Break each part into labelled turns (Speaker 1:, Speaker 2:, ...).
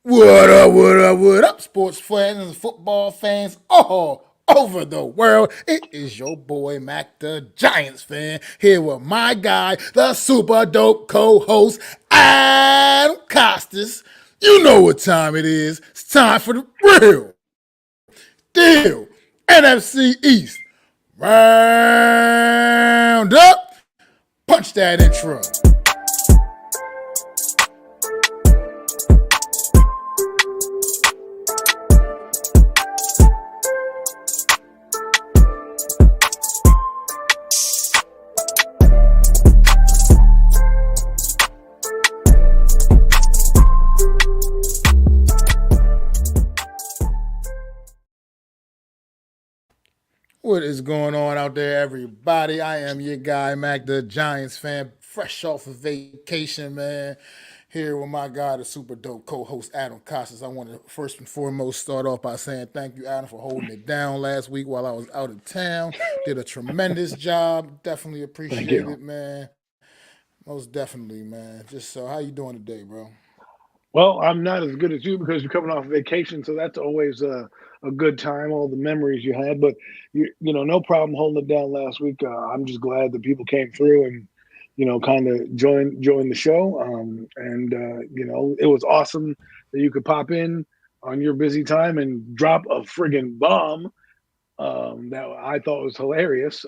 Speaker 1: What up, what up, what up, sports fans and football fans all over the world? It is your boy Mac the Giants fan here with my guy, the super dope co-host Adam Costas. You know what time it is. It's time for the real deal NFC East Round-Up. Punch that intro. What is going on out there, everybody? I am your guy, Mac, the Giants fan, fresh off of vacation, man. Here with my guy, the super dope co-host Adam Costas. I want to first and foremost start off by saying thank you, Adam, for holding it down last week while I was out of town. Did a tremendous job. Definitely
Speaker 2: Thank
Speaker 1: appreciate
Speaker 2: you.
Speaker 1: it, man. Most definitely, man. Just so, how you doing today, bro?
Speaker 2: Well, I'm not as good as you because you're coming off vacation, so that's always a good time. All the memories you had, but no problem holding it down last week. I'm just glad that people came through and kind of join the show. And it was awesome that you could pop in on your busy time and drop a friggin' bomb that I thought was hilarious.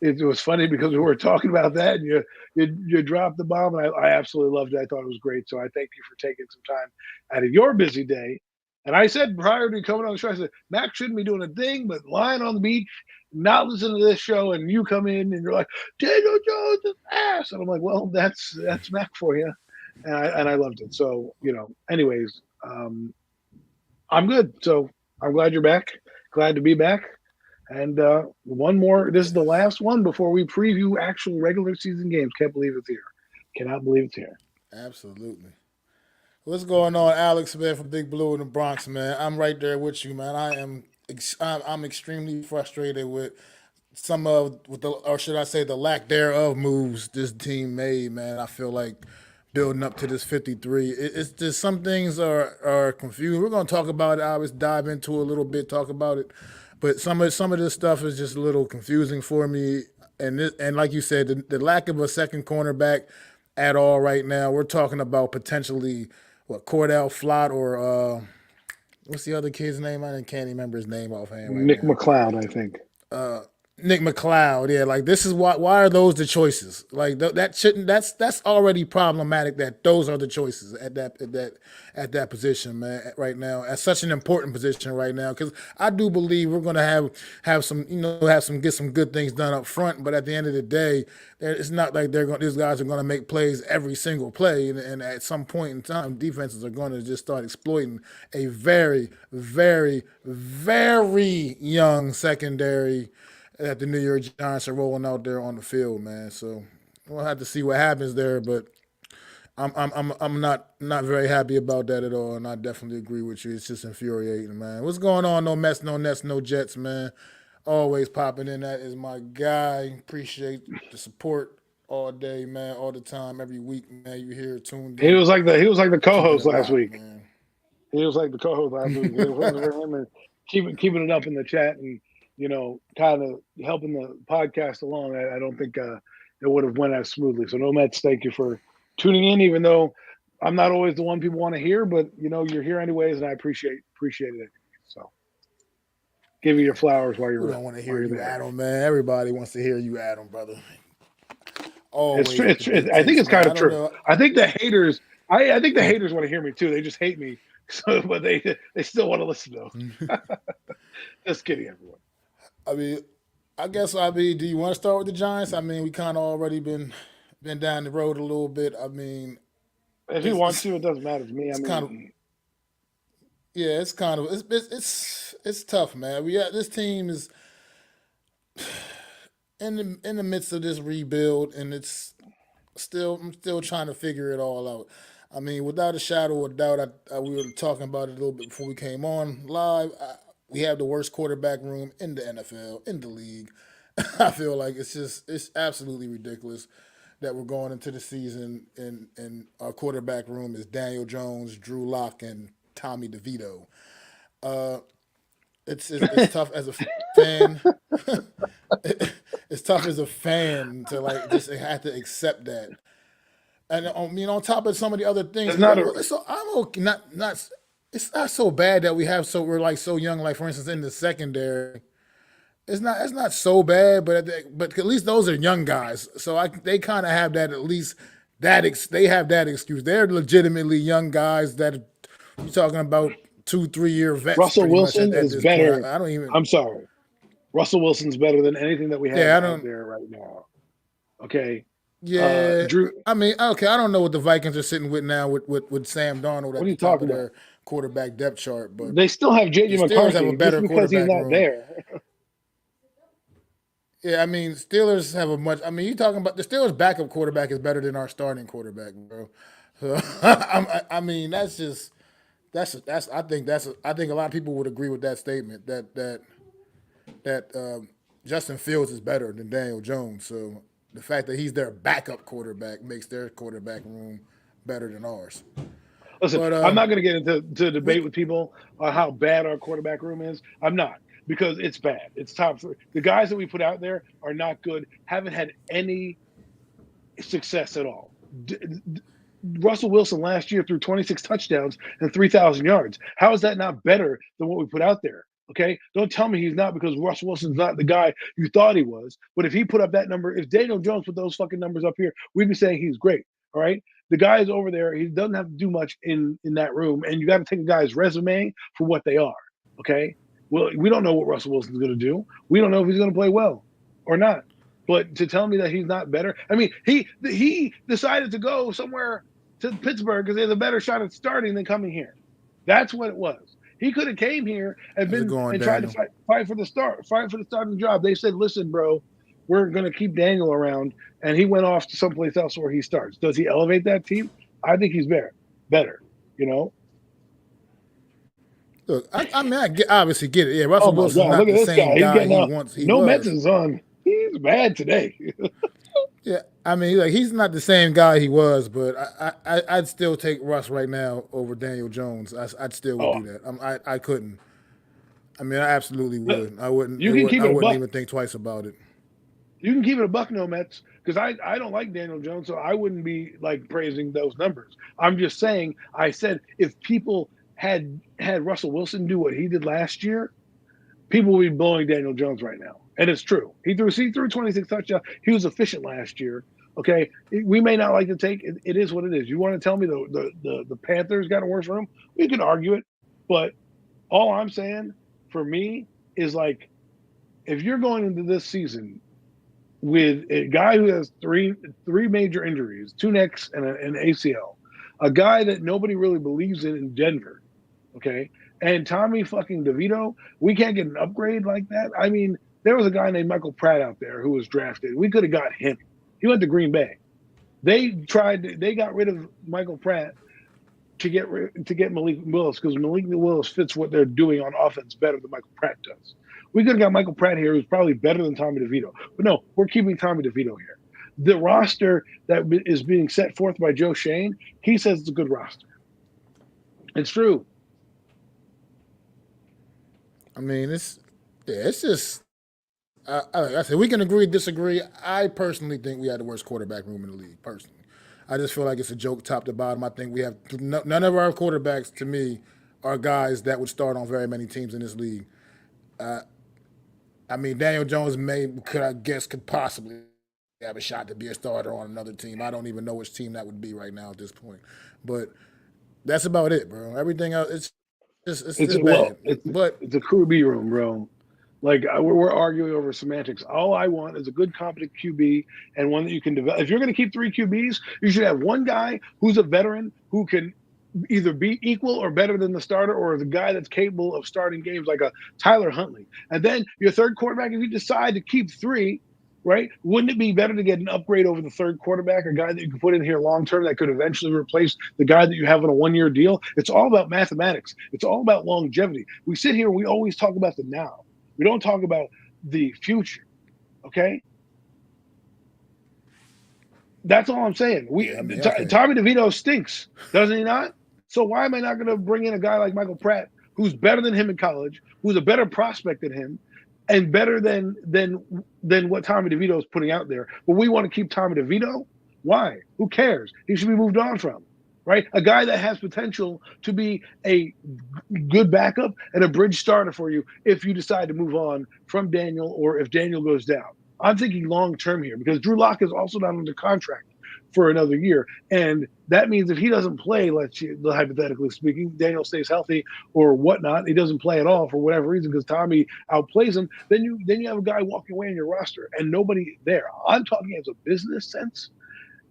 Speaker 2: It was funny because we were talking about that, and you dropped the bomb, and I absolutely loved it. I thought it was great. So I thank you for taking some time out of your busy day. And I said prior to coming on the show, I said Mac shouldn't be doing a thing but lying on the beach, not listening to this show. And you come in and you're like, Daniel Jones is ass, and I'm like, well, that's Mac for you, and I loved it. So anyways, I'm good. So I'm glad you're back. Glad to be back. And one more. This is the last one before we preview actual regular season games. Can't believe it's here. Cannot believe it's here.
Speaker 1: Absolutely. What's going on, Alex, man, from Big Blue in the Bronx, man? I'm right there with you, man. I'm extremely frustrated with with the, or should I say, the lack thereof moves this team made, man. I feel like building up to this 53. It's just some things are confusing. We're gonna talk about it. I always dive into it a little bit, talk about it, but some of this stuff is just a little confusing for me. And like you said, the lack of a second cornerback at all right now. We're talking about potentially what Cordell Flott or what's the other kid's name? I can't remember his name offhand right
Speaker 2: Nick
Speaker 1: now.
Speaker 2: McLeod, I think.
Speaker 1: Nick McLeod, yeah, like this is why are those the choices? Like that shouldn't that's already problematic that those are the choices at that position, man. Right now, at such an important position right now, because I do believe we're gonna have some have some get some good things done up front, but at the end of the day, it's not like these guys are gonna make plays every single play, and at some point in time, defenses are going to just start exploiting a very, very, very young secondary that the New York Giants are rolling out there on the field, man. So we'll have to see what happens there, but I'm not very happy about that at all, and I definitely agree with you. It's just infuriating, man. What's going on? No Mets, no Nets, no Jets, man. Always popping in. That is my guy. Appreciate the support all day, man, all the time, every week, man. You here tuned in,
Speaker 2: He was like the
Speaker 1: keeping
Speaker 2: co-host
Speaker 1: it
Speaker 2: last
Speaker 1: locked,
Speaker 2: week.
Speaker 1: man.
Speaker 2: He was like the co-host last week. It wasn't for him and keeping it up in the chat and kind of helping the podcast along. I don't think it would have went as smoothly. So no Mets, thank you for tuning in, even though I'm not always the one people want to hear, but you're here anyways, and I appreciate it anyway. So give you your flowers
Speaker 1: Who don't want to hear
Speaker 2: while you're
Speaker 1: you,
Speaker 2: there.
Speaker 1: Adam, man? Everybody wants to hear you, Adam, brother.
Speaker 2: It's
Speaker 1: Always
Speaker 2: true.
Speaker 1: with the good
Speaker 2: I think
Speaker 1: takes,
Speaker 2: it's kind
Speaker 1: man. I
Speaker 2: of
Speaker 1: don't
Speaker 2: true.
Speaker 1: know.
Speaker 2: I think the haters. I think the haters want to hear me too. They just hate me, so but they still want to listen though. Just kidding, everyone.
Speaker 1: I mean, do you want to start with the Giants? I mean, we kind of already been down the road a little bit. I mean,
Speaker 2: If you
Speaker 1: it's
Speaker 2: want
Speaker 1: it's,
Speaker 2: to, it doesn't matter to me. I
Speaker 1: it's kind of
Speaker 2: mean,
Speaker 1: yeah, it's kind of it's tough, man. This team is in the midst of this rebuild, and I'm still trying to figure it all out. I mean, without a shadow of doubt, we were talking about it a little bit before we came on live. We have the worst quarterback room in the NFL, in the league. I feel like it's absolutely ridiculous. that we're going into the season in our quarterback room is Daniel Jones, Drew Lock, and Tommy DeVito. Uh, it's tough as a fan. It's tough as a fan to like just have to accept that. And I mean, on top of some of the other things,
Speaker 2: It's not a
Speaker 1: so I'm okay. Not. It's not so bad that we're like so young. Like for instance, in the secondary, it's not so bad. But at least those are young guys. So they kind of have that at least they have that excuse. They're legitimately young guys that you're talking about 2 3 year vets
Speaker 2: Russell
Speaker 1: pretty much
Speaker 2: Wilson
Speaker 1: at
Speaker 2: is
Speaker 1: this point.
Speaker 2: better.
Speaker 1: I don't even.
Speaker 2: I'm sorry. Russell Wilson's better than anything that we have
Speaker 1: Yeah, I
Speaker 2: out
Speaker 1: don't.
Speaker 2: there right now. Okay.
Speaker 1: Yeah,
Speaker 2: Drew,
Speaker 1: I mean, okay, I don't know what the Vikings are sitting with now with Sam Darnold
Speaker 2: what
Speaker 1: at
Speaker 2: are
Speaker 1: the
Speaker 2: you
Speaker 1: top of
Speaker 2: talking about?
Speaker 1: their quarterback depth chart, but
Speaker 2: They still have
Speaker 1: the
Speaker 2: JJ
Speaker 1: Steelers have a
Speaker 2: McCarthy just
Speaker 1: better
Speaker 2: because he's
Speaker 1: quarterback
Speaker 2: not
Speaker 1: room.
Speaker 2: there.
Speaker 1: Yeah, I mean, Steelers have a much. I mean, you talking about the Steelers' backup quarterback is better than our starting quarterback, bro. So I mean, that's. I think a lot of people would agree with that statement that Justin Fields is better than Daniel Jones. So the fact that he's their backup quarterback makes their quarterback room better than ours.
Speaker 2: Listen,
Speaker 1: But
Speaker 2: I'm not going to get into
Speaker 1: we
Speaker 2: debate with people on how bad our quarterback room is. I'm not because it's bad. It's top three. The guys that we put out there are not good. Haven't had any success at all. Russell Wilson last year threw 26 touchdowns and 3,000 yards. How is that not better than what we put out there? Okay, don't tell me he's not because Russell Wilson's not the guy you thought he was. But if he put up that number, if Daniel Jones put those fucking numbers up here, we'd be saying he's great. All right, the guy is over there. He doesn't have to do much in that room, and you got to take a guy's resume for what they are. Okay, well, we don't know what Russell Wilson's going to do. We don't know if he's going to play well or not. But to tell me that he's not better, I mean, he decided to go somewhere to Pittsburgh because they have a better shot at starting than coming here. That's what it was. He could have came here and
Speaker 1: how's it
Speaker 2: been
Speaker 1: going,
Speaker 2: and tried to
Speaker 1: Daniel?
Speaker 2: fight for the starting job. They said, "Listen, bro, we're going to keep Daniel around," and he went off to someplace else where he starts. Does he elevate that team? I think he's better. You know.
Speaker 1: Look, I mean, obviously get it. Yeah,
Speaker 2: Oh
Speaker 1: Russell
Speaker 2: my
Speaker 1: Wilson's
Speaker 2: God!
Speaker 1: not
Speaker 2: Look at
Speaker 1: the
Speaker 2: this
Speaker 1: same
Speaker 2: guy. He's
Speaker 1: guy
Speaker 2: getting
Speaker 1: he
Speaker 2: up.
Speaker 1: once he
Speaker 2: No Mets
Speaker 1: was.
Speaker 2: is on. He's bad today.
Speaker 1: Yeah, I mean, like he's not the same guy he was, but I'd still take Russ right now over Daniel Jones. I'd still would
Speaker 2: Oh,
Speaker 1: do that. I couldn't. I mean, I absolutely
Speaker 2: look,
Speaker 1: would. I wouldn't.
Speaker 2: you can keep
Speaker 1: I
Speaker 2: it a
Speaker 1: wouldn't
Speaker 2: buck.
Speaker 1: even think twice about it.
Speaker 2: You can keep it a buck, no Mets, because I don't like Daniel Jones, so I wouldn't be like praising those numbers. I'm just saying. I said if people had Russell Wilson do what he did last year, people would be blowing Daniel Jones right now, and it's true. He threw 26 touchdowns. He was efficient last year. Okay, we may not like to take it. It is what it is. You want to tell me the Panthers got a worse room? We can argue it, but all I'm saying for me is like if you're going into this season with a guy who has three major injuries, two necks and an ACL, a guy that nobody really believes in Denver, okay, and Tommy fucking DeVito, we can't get an upgrade like that. I mean, there was a guy named Michael Pratt out there who was drafted. We could have got him. He went to Green Bay. They got rid of Michael Pratt to get Malik Willis because Malik Willis fits what they're doing on offense better than Michael Pratt does. We could have got Michael Pratt here, who's probably better than Tommy DeVito. But no, we're keeping Tommy DeVito here. The roster that is being set forth by Joe Shane, he says it's a good roster. It's true.
Speaker 1: I mean, it's just. Like I said, we can agree, disagree. I personally think we had the worst quarterback room in the league. Personally, I just feel like it's a joke top to bottom. I think we have none of our quarterbacks, to me, are guys that would start on very many teams in this league. I mean, Daniel Jones could possibly have a shot to be a starter on another team. I don't even know which team that would be right now at this point. But that's about it, bro. Everything else, it's bad. But
Speaker 2: It's a QB room, bro. Like we're arguing over semantics. All I want is a good, competent QB and one that you can develop. If you're going to keep three QBs, you should have one guy who's a veteran who can either be equal or better than the starter, or the guy that's capable of starting games like a Tyler Huntley. And then your third quarterback, if you decide to keep three, right? Wouldn't it be better to get an upgrade over the third quarterback, a guy that you can put in here long term that could eventually replace the guy that you have on a 1 year deal? It's all about mathematics. It's all about longevity. We sit here and we always talk about the now. We don't talk about the future. Okay? That's all I'm saying.
Speaker 1: Okay.
Speaker 2: Tommy DeVito stinks, doesn't he not? So why am I not going to bring in a guy like Michael Pratt, who's better than him in college, who's a better prospect than him, and better than what Tommy DeVito is putting out there? But we want to keep Tommy DeVito. Why? Who cares? He should be moved on from, right? A guy that has potential to be a good backup and a bridge starter for you if you decide to move on from Daniel or if Daniel goes down. I'm thinking long term here because Drew Lock is also not under contract for another year. And that means if he doesn't play, hypothetically speaking, Daniel stays healthy or whatnot, he doesn't play at all for whatever reason because Tommy outplays him, then you have a guy walking away in your roster and nobody there. I'm talking as a business sense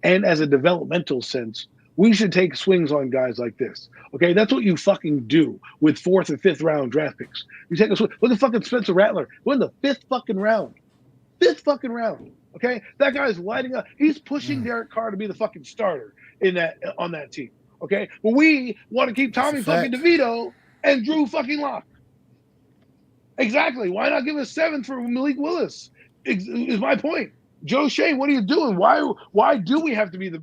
Speaker 2: and as a developmental sense. We should take swings on guys like this. Okay, that's what you fucking do with 4th and 5th round draft picks. You take a swing. Look at fucking Spencer Rattler. We're in the 5th fucking round. 5th fucking round. Okay, that guy's lighting up. He's pushing Derek Carr to be the fucking starter on that team. Okay, but we want to keep Tommy fucking DeVito and Drew fucking Lock. Exactly. Why not give a 7th for Malik Willis? Is my point. Joe Shea, what are you doing? Why do we have to be the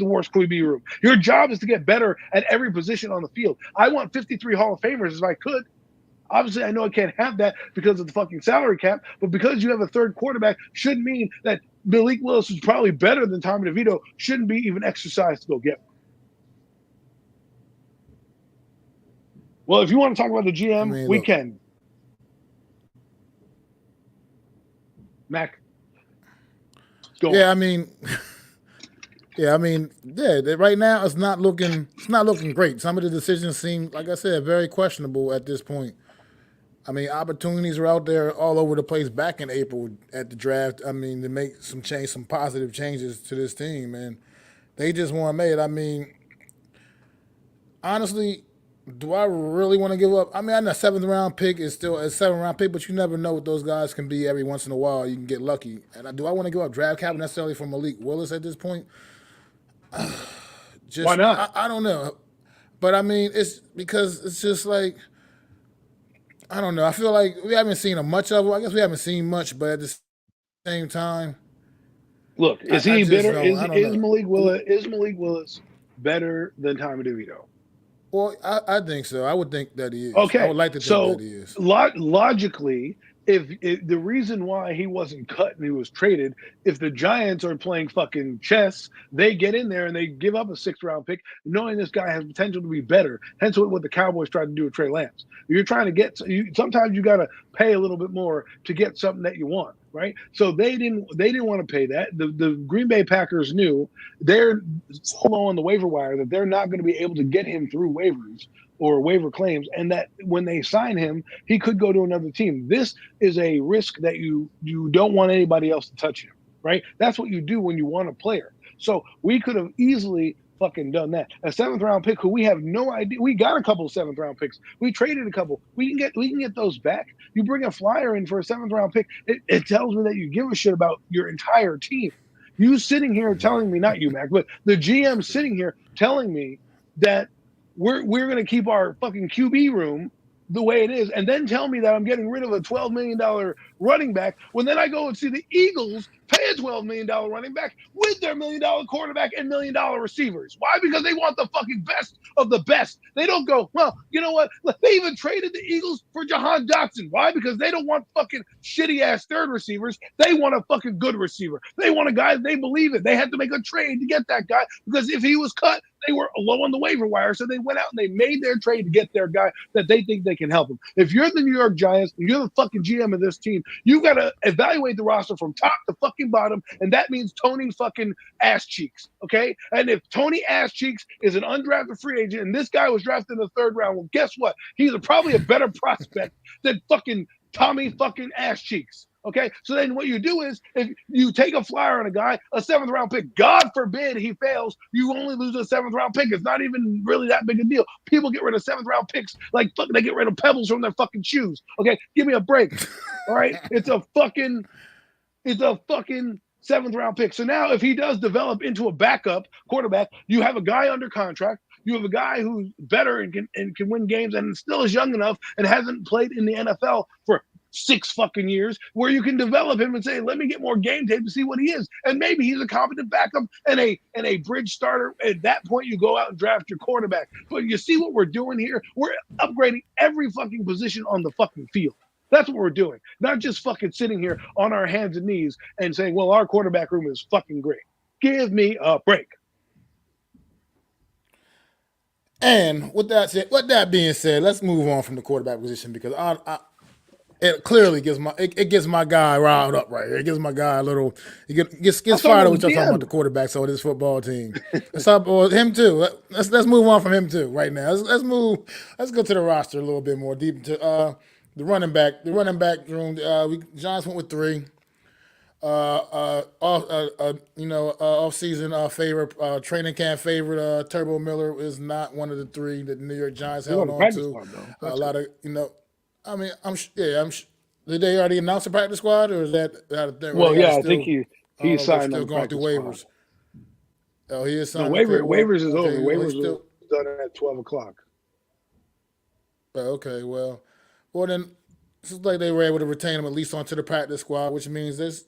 Speaker 2: worst QB room? Your job is to get better at every position on the field. I want 53 Hall of Famers if I could. Obviously, I know I can't have that because of the fucking salary cap, but because you have a third quarterback shouldn't mean that Malik Willis is probably better than Tommy DeVito shouldn't be even exercised to go get one. Well, if you want to talk about the GM, we can. Mac.
Speaker 1: Yeah, right now it's not looking great. Some of the decisions seem, like I said, very questionable at this point. I mean, opportunities are out there all over the place back in April at the draft. I mean, to make some positive changes to this team, and they just weren't made. I mean, honestly, do I really want to give up? I mean, I know 7th round pick is still a 7th round pick, but you never know what those guys can be every once in a while. You can get lucky. And do I want to give up draft capital necessarily for Malik Willis at this point?
Speaker 2: Why not?
Speaker 1: I don't know. But I mean, it's because it's just like, I don't know. I feel like we haven't seen much of it. I guess we haven't seen much, but at the same time,
Speaker 2: look, is he better? Is Malik Willis better than Tommy DeVito?
Speaker 1: Well, I think so. I would think that he is.
Speaker 2: Okay,
Speaker 1: I would like to think that he is.
Speaker 2: Logically, if the reason why he wasn't cut and he was traded, if the Giants are playing fucking chess, they get in there and they give up a 6th round pick, knowing this guy has potential to be better. Hence what the Cowboys tried to do with Trey Lance. You're trying to get. Sometimes you got to pay a little bit more to get something that you want. Right, so they didn't want to pay that. The Green Bay Packers knew they're so low on the waiver wire that they're not going to be able to get him through waivers or waiver claims, and that when they sign him, he could go to another team. This is a risk that you don't want anybody else to touch him. Right, that's what you do when you want a player. So we could have easily fucking done that. A 7th round pick who we have no idea. We got a couple of 7th round picks. We traded a couple. We can get those back. You bring a flyer in for a 7th round pick. It tells me that you give a shit about your entire team. You sitting here telling me, not you, Mac, but the GM sitting here telling me that we're going to keep our fucking QB room the way it is, and then tell me that I'm getting rid of a $12 million running back when then I go and see the Eagles pay a $12 million running back with their $1 million quarterback and $1 million receivers. Why? Because they want the fucking best of the best. They don't go, well, you know what? They even traded the Eagles for Jahan Dotson. Why? Because they don't want fucking shitty-ass third receivers. They want a fucking good receiver. They want a guy they believe in. They had to make a trade to get that guy because if he was cut, they were low on the waiver wire, so they went out and they made their trade to get their guy that they think they can help him. If you're the New York Giants and you're the fucking GM of this team, you got to evaluate the roster from top to fucking bottom, and that means Tony fucking ass cheeks, okay? And if Tony ass cheeks is an undrafted free agent and this guy was drafted in the 3rd round, well, guess what? He's probably a better prospect than fucking Tommy fucking ass cheeks. Okay, so then what you do is if you take a flyer on a guy, a 7th round pick, God forbid he fails, you only lose a 7th round pick. It's not even really that big a deal. People get rid of 7th round picks like fuck, they get rid of pebbles from their fucking shoes. Okay, give me a break. All right, it's a fucking 7th round pick. So now if he does develop into a backup quarterback, you have a guy under contract. You have a guy who's better and can win games and still is young enough and hasn't played in the NFL for 6 fucking years where you can develop him and say, let me get more game tape to see what he is. And maybe he's a competent backup and a bridge starter. At that point, you go out and draft your quarterback. But you see what we're doing here? We're upgrading every fucking position on the fucking field. That's what we're doing. Not just fucking sitting here on our hands and knees and saying, well, our quarterback room is fucking great. Give me a break.
Speaker 1: And with that being said, let's move on from the quarterback position because it clearly gets my guy riled up right here. It gives my guy a little. He gets fired up when you're talking about the quarterbacks on this football team. Let's talk about him too. Let's move on from him too right now. Let's go to the roster a little bit more deep into the running back room. Giants went with 3. Off-season favorite, training camp favorite, Turbo Miller is not one of the 3 that the New York Giants held on to. A lot of, I mean, did they already announce the practice squad, or is that?
Speaker 2: I think he signed
Speaker 1: still
Speaker 2: on
Speaker 1: going through waivers.
Speaker 2: Squad.
Speaker 1: Oh, he is signed.
Speaker 2: No, waivers is over. Waivers is done at 12:00.
Speaker 1: Okay, well, then it's like they were able to retain him at least onto the practice squad, which means this.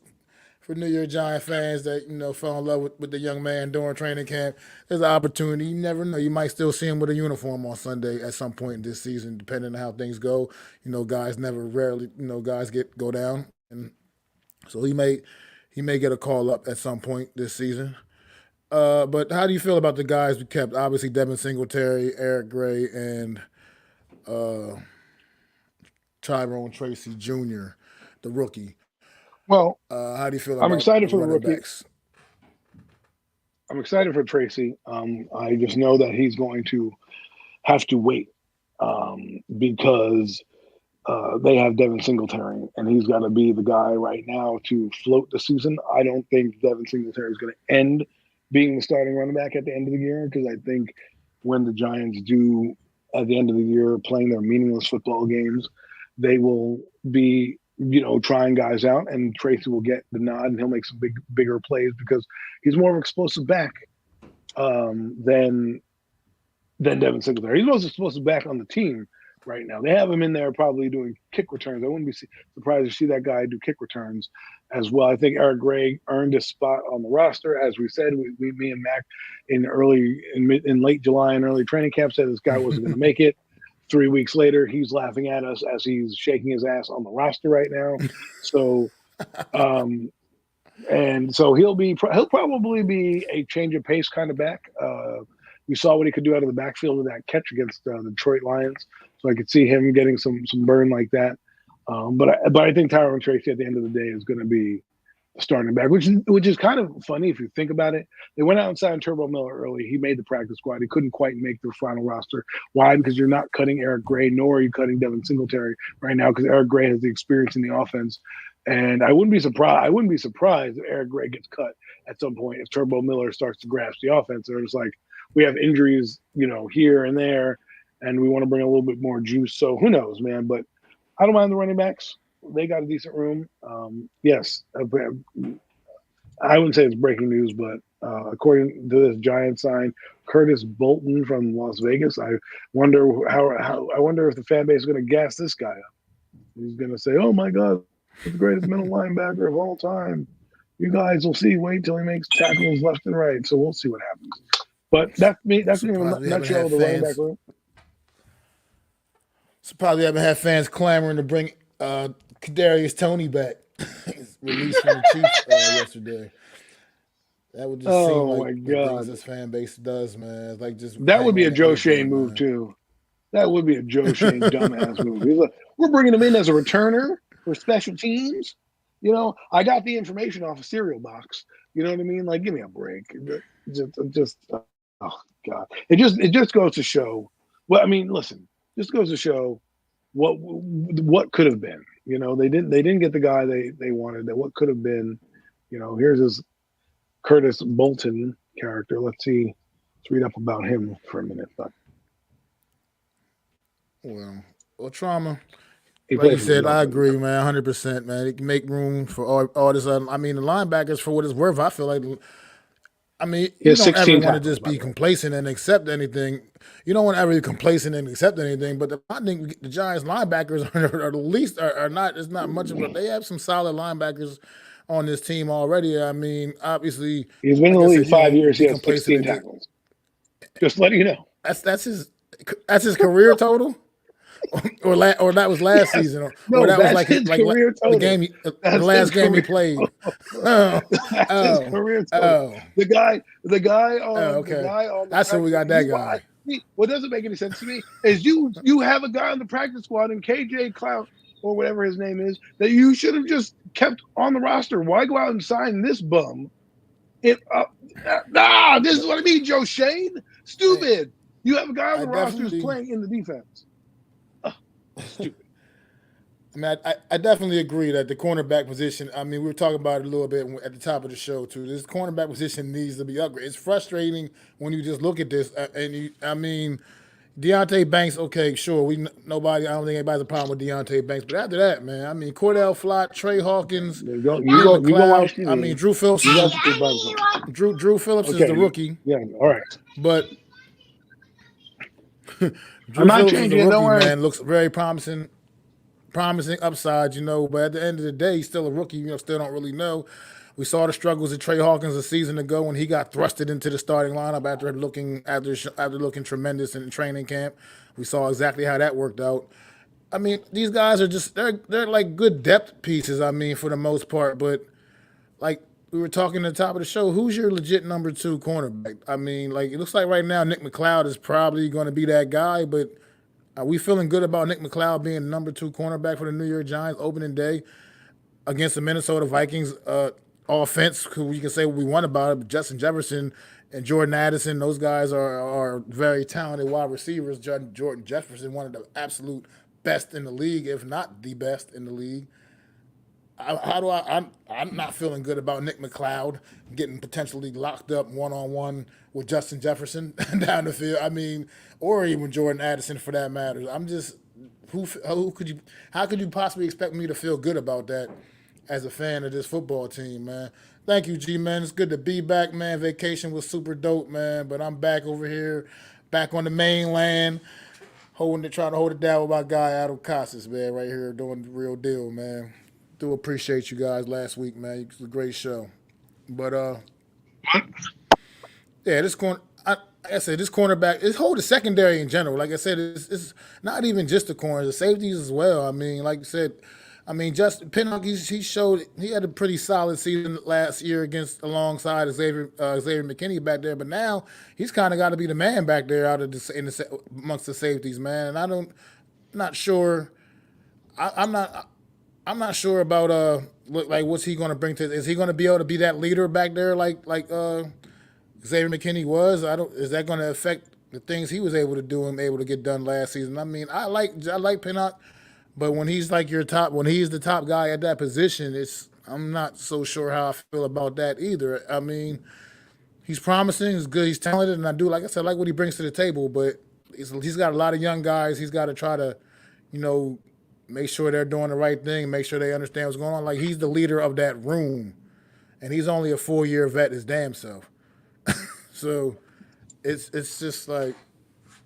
Speaker 1: For New York Giant fans that fell in love with the young man during training camp, there's an opportunity. You never know. You might still see him with a uniform on Sunday at some point this season, depending on how things go. Guys guys go down, and so he may get a call up at some point this season. But how do you feel about the guys we kept? Obviously, Devin Singletary, Eric Gray, and Tyrone Tracy Jr., the rookie.
Speaker 2: Well,
Speaker 1: how do you feel?
Speaker 2: I'm excited for the rookie.
Speaker 1: Backs?
Speaker 2: I'm excited for Tracy. I just know that he's going to have to wait because they have Devin Singletary, and he's got to be the guy right now to float the season. I don't think Devin Singletary is going to end being the starting running back at the end of the year, because I think when the Giants do at the end of the year playing their meaningless football games, they will be trying guys out, and Tracy will get the nod, and he'll make some bigger plays because he's more of an explosive back than Devin Singletary. He's the most explosive back on the team right now. They have him in there probably doing kick returns. I wouldn't be surprised to see that guy do kick returns as well. I think Eric Gray earned a spot on the roster. As we said, me and Mac in late July and early training camp said this guy wasn't going to make it. 3 weeks later, he's laughing at us as he's shaking his ass on the roster right now. So, and so he'll probably be a change of pace kind of back. We saw what he could do out of the backfield with that catch against the Detroit Lions. So I could see him getting some burn like that. But I think Tyrone Tracy at the end of the day is going to be starting back, which is kind of funny if you think about it. They went out and signed Turbo Miller early. He made the practice squad. He couldn't quite make the final roster. Why? Because you're not cutting Eric Gray, nor are you cutting Devin Singletary right now, because Eric Gray has the experience in the offense. And I wouldn't be surprised if Eric Gray gets cut at some point if Turbo Miller starts to grasp the offense. They're just like, we have injuries, here and there, and we want to bring a little bit more juice. So who knows, man? But I don't mind the running backs. They got a decent room. Yes, I wouldn't say it's breaking news, but according to this Giant sign, Curtis Bolton from Las Vegas. I wonder if the fan base is going to gas this guy up. He's going to say, "Oh my God, he's the greatest middle linebacker of all time." You guys will see. Wait till he makes tackles left and right. So we'll see what happens. But that's me. That's me in a nutshell of the running back room.
Speaker 1: So probably haven't had fans clamoring to bring Kadarius Toney back. Released from the Chiefs yesterday. That would just seem like what things this fan base does, man. It's like just
Speaker 2: that would be a Joe Shane move too. That would be a Joe Shane dumbass move. He's like, we're bringing him in as a returner for special teams. I got the information off a cereal box. You know what I mean? Like, give me a break. Oh God! It just goes to show. Well, I mean, listen. Just goes to show what could have been. They didn't get the guy they wanted. That what could have been. Here's this Curtis Bolton character. Let's read up about him for a minute. But
Speaker 1: well, trauma. Like you said, I agree, man, 100%, man. It can make room for all this. I mean, the linebackers, for what it's worth, I feel like I mean,
Speaker 2: He
Speaker 1: you
Speaker 2: has
Speaker 1: don't ever
Speaker 2: 16
Speaker 1: want to
Speaker 2: tackles,
Speaker 1: just
Speaker 2: by
Speaker 1: be
Speaker 2: the way.
Speaker 1: complacent and accept anything. You don't want to ever be complacent and accept anything. But I think the Giants linebackers are the least are not. It's not much of a. They have some solid linebackers on this team already. I mean, obviously,
Speaker 2: He's been in
Speaker 1: like
Speaker 2: the
Speaker 1: I
Speaker 2: league
Speaker 1: said, you
Speaker 2: 5 years.
Speaker 1: don't
Speaker 2: He
Speaker 1: be
Speaker 2: has
Speaker 1: complacent
Speaker 2: 16
Speaker 1: and just
Speaker 2: tackles. Just letting you know.
Speaker 1: that's his career total, or that was last
Speaker 2: Yes.
Speaker 1: season, or
Speaker 2: No,
Speaker 1: that was
Speaker 2: that's
Speaker 1: like his,
Speaker 2: his career
Speaker 1: the
Speaker 2: total.
Speaker 1: game, the
Speaker 2: That's his
Speaker 1: last game he
Speaker 2: career
Speaker 1: played.
Speaker 2: total.
Speaker 1: Oh,
Speaker 2: That's his
Speaker 1: oh,
Speaker 2: career total.
Speaker 1: oh,
Speaker 2: The
Speaker 1: okay.
Speaker 2: guy on the
Speaker 1: That's who we
Speaker 2: practice.
Speaker 1: got. That guy.
Speaker 2: What doesn't make any sense to me is you have a guy on the practice squad in KJ Clout or whatever his name is that you should have just kept on the roster. Why go out and sign this bum? It this is what I mean, Joe Shane.
Speaker 1: Hey,
Speaker 2: Stupid. You have a guy on
Speaker 1: I
Speaker 2: the roster who's
Speaker 1: definitely.
Speaker 2: playing in the defense. Stupid.
Speaker 1: I mean, I definitely agree that the cornerback position. I mean, we were talking about it a little bit at the top of the show too. This cornerback position needs to be upgraded. It's frustrating when you just look at this, I mean, Deontay Banks. Okay, sure. Nobody. I don't think anybody's a problem with Deontay Banks. But after that, man, I mean, Cordell Flott, Trey Hawkins,
Speaker 2: You go. You
Speaker 1: Nick
Speaker 2: go. You go watch
Speaker 1: McLeod. I
Speaker 2: TV.
Speaker 1: mean, Drew Phillips
Speaker 2: You
Speaker 1: is
Speaker 2: got your bugs on.
Speaker 1: Drew Phillips is the
Speaker 2: Okay.
Speaker 1: rookie,
Speaker 2: Yeah. All right.
Speaker 1: but
Speaker 2: I'm
Speaker 1: Drew
Speaker 2: not
Speaker 1: Phillips is the
Speaker 2: changing it. Don't
Speaker 1: rookie.
Speaker 2: worry.
Speaker 1: Man, looks very promising upside, but at the end of the day, he's still a rookie. Still don't really know. We saw the struggles of Trey Hawkins a season ago when he got thrusted into the starting lineup after looking tremendous in training camp. We saw exactly how that worked out. I mean, these guys are just they're like good depth pieces. I mean, for the most part, but like we were talking at the top of the show, who's your legit number two cornerback? I mean, like it looks like right now Nick McLeod is probably going to be that guy, but are we feeling good about Nick McLeod being number two cornerback for the New York Giants opening day against the Minnesota Vikings offense? Who we can say what we want about it, but Justin Jefferson and Jordan Addison, those guys are very talented wide receivers. Jordan Jefferson, one of the absolute best in the league, if not the best in the league. I'm not feeling good about Nick McLeod getting potentially locked up one on one with Justin Jefferson down the field. I mean, or even Jordan Addison for that matter. I'm just who could you? How could you possibly expect me to feel good about that as a fan of this football team, man? Thank you, G man. It's good to be back, man. Vacation was super dope, man. But I'm back over here, back on the mainland, trying to hold it down with my guy Adam Costas, man. Right here doing the real deal, man. Do appreciate you guys last week, man. It was a great show. But yeah, this corner. Like I said, this cornerback, this whole the secondary in general. Like I said, it's not even just the corners, the safeties as well. I mean, like I said, I mean, just Pinnock, he showed he had a pretty solid season last year alongside Xavier McKinney back there. But now he's kind of got to be the man back there amongst the safeties, man. And not sure. I'm not. I'm not sure about like what's he going to bring to. Is he going to be able to be that leader back there like Xavier McKinney was? I don't. Is that going to affect the things he was able to do and able to get done last season? I mean, I like Pinnock, but when he's when he's the top guy at that position, I'm not so sure how I feel about that either. I mean, he's promising, he's good, he's talented, and like I said, I like what he brings to the table. But he's got a lot of young guys. He's got to try to, you know, make sure they're doing the right thing, make sure they understand what's going on. Like he's the leader of that room, and he's only a 4-year vet his damn self. So it's just like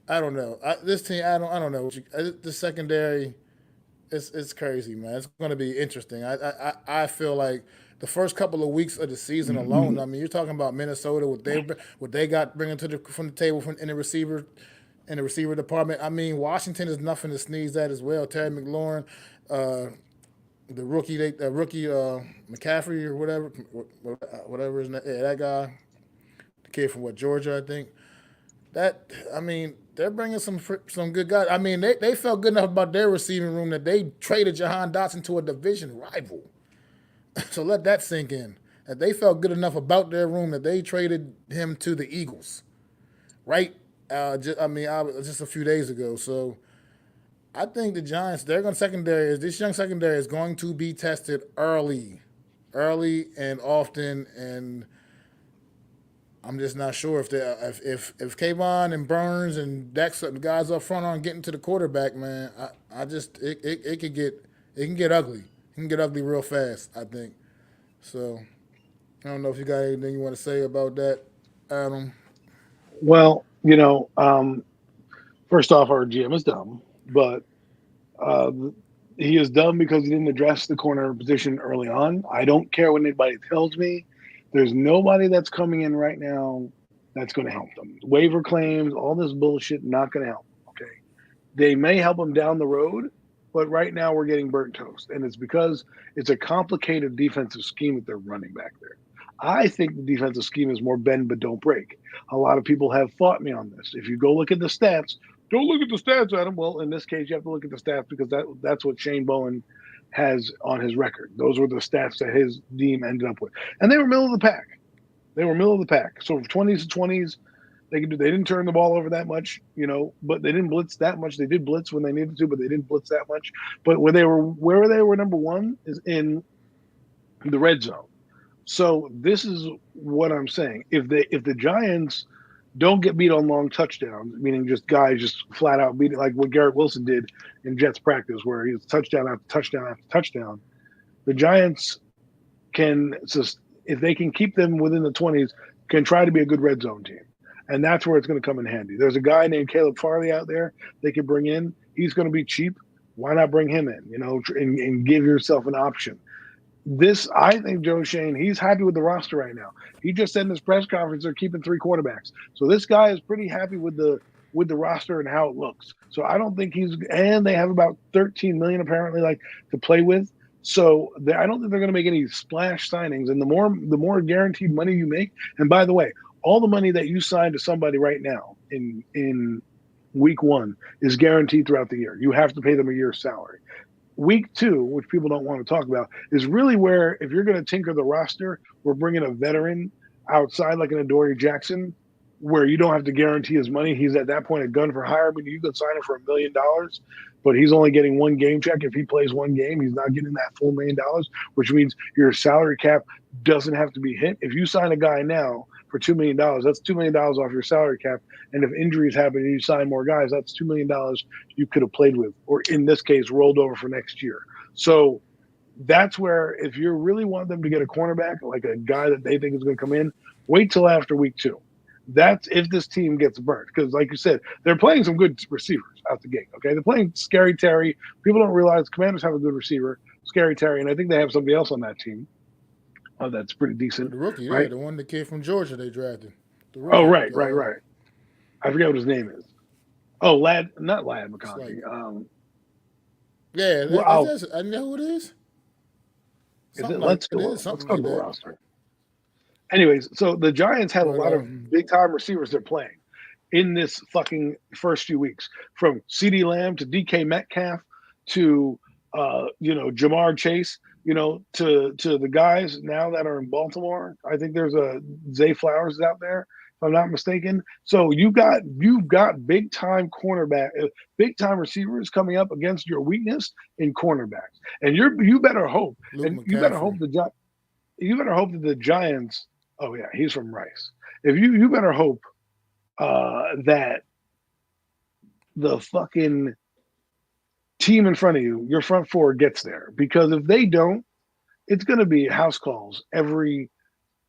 Speaker 1: I don't know. This team, I don't know. The secondary, it's crazy, man. It's going to be interesting. I feel like the first couple of weeks of the season alone. I mean, you're talking about Minnesota, what they got bringing from the table in the receiver department. I mean, Washington is nothing to sneeze at as well. Terry McLaurin, the rookie, McCaffrey or whatever his name. Yeah, that guy, the kid from Georgia, I think. I mean, they're bringing some good guys. I mean, they felt good enough about their receiving room that they traded Jahan Dotson to a division rival. So let that sink in. That they felt good enough about their room that they traded him to the Eagles, right? Just a few days ago. So I think the Giants, this young secondary is going to be tested early and often, and I'm just not sure if Kayvon and Burns and Dex, the guys up front, aren't getting to the quarterback, man. It can get ugly. It can get ugly real fast, I think. So I don't know if you got anything you want to say about that. Adam?
Speaker 2: Well, first off, our GM is dumb, but uh, he is dumb because he didn't address the corner position early on. I don't care what anybody tells me. There's nobody that's coming in right now that's going to help them. Waiver claims, all this bullshit, not going to help them. Okay, they may help them down the road, but right now we're getting burnt toast, and it's because it's a complicated defensive scheme that they're running back there. I think the defensive scheme is more bend but don't break. A lot of people have fought me on this. If you go look at the stats, don't look at the stats, Adam. Well, in this case, you have to look at the stats because that's what Shane Bowen has on his record. Those were the stats that his team ended up with, and they were middle of the pack. They were middle of the pack. So 20s to 20s, they didn't turn the ball over that much, but they didn't blitz that much. They did blitz when they needed to, but they didn't blitz that much. But where they were number one is in the red zone. So this is what I'm saying. If the Giants don't get beat on long touchdowns, meaning just guys just flat out beat it, like what Garrett Wilson did in Jets practice, where he was touchdown after touchdown after touchdown, the Giants can just, if they can keep them within the 20s, can try to be a good red zone team. And that's where it's going to come in handy. There's a guy named Caleb Farley out there they can bring in. He's going to be cheap. Why not bring him in, and give yourself an option? I think Joe Shane, he's happy with the roster right now. He just said in his press conference they're keeping 3 quarterbacks. So this guy is pretty happy with the roster and how it looks. So I don't think and they have about 13 million apparently to play with. So I don't think they're going to make any splash signings. And the more guaranteed money you make, and by the way, all the money that you sign to somebody right now in week 1 is guaranteed throughout the year. You have to pay them a year's salary. Week 2, which people don't want to talk about, is really where, if you're going to tinker the roster, we're bringing a veteran outside like an Adoree Jackson, where you don't have to guarantee his money. He's at that point a gun for hire. I mean, you could sign him for $1 million, but he's only getting 1 game check. If he plays 1 game, he's not getting that full $1 million, which means your salary cap doesn't have to be hit. If you sign a guy now for $2 million, that's $2 million off your salary cap. And if injuries happen and you sign more guys, that's $2 million you could have played with, or in this case, rolled over for next year. So that's where, if you really want them to get a cornerback, like a guy that they think is going to come in, wait till after week 2. That's if this team gets burnt. Because like you said, they're playing some good receivers out the gate. Okay, they're playing Scary Terry. People don't realize Commanders have a good receiver, Scary Terry, and I think they have somebody else on that team. Oh, that's pretty decent.
Speaker 1: The rookie,
Speaker 2: right?
Speaker 1: The one that kid from Georgia they drafted. The
Speaker 2: rookie, right. I forget what his name is. Oh, not Lad McConkey.
Speaker 1: I know who it is.
Speaker 2: Let's go to the roster. Anyways, so the Giants have a lot of big-time receivers they're playing in this fucking first few weeks, from CeeDee Lamb to DK Metcalf to Jamar Chase, to the guys now that are in Baltimore. I think there's a Zay Flowers out there, if I'm not mistaken. So you've got big-time big-time receivers coming up against your weakness in cornerbacks, and you better hope, you better hope that the Giants. Oh yeah, he's from Rice. If you better hope that the fucking team in front of you, your front 4, gets there, because if they don't, it's going to be house calls every.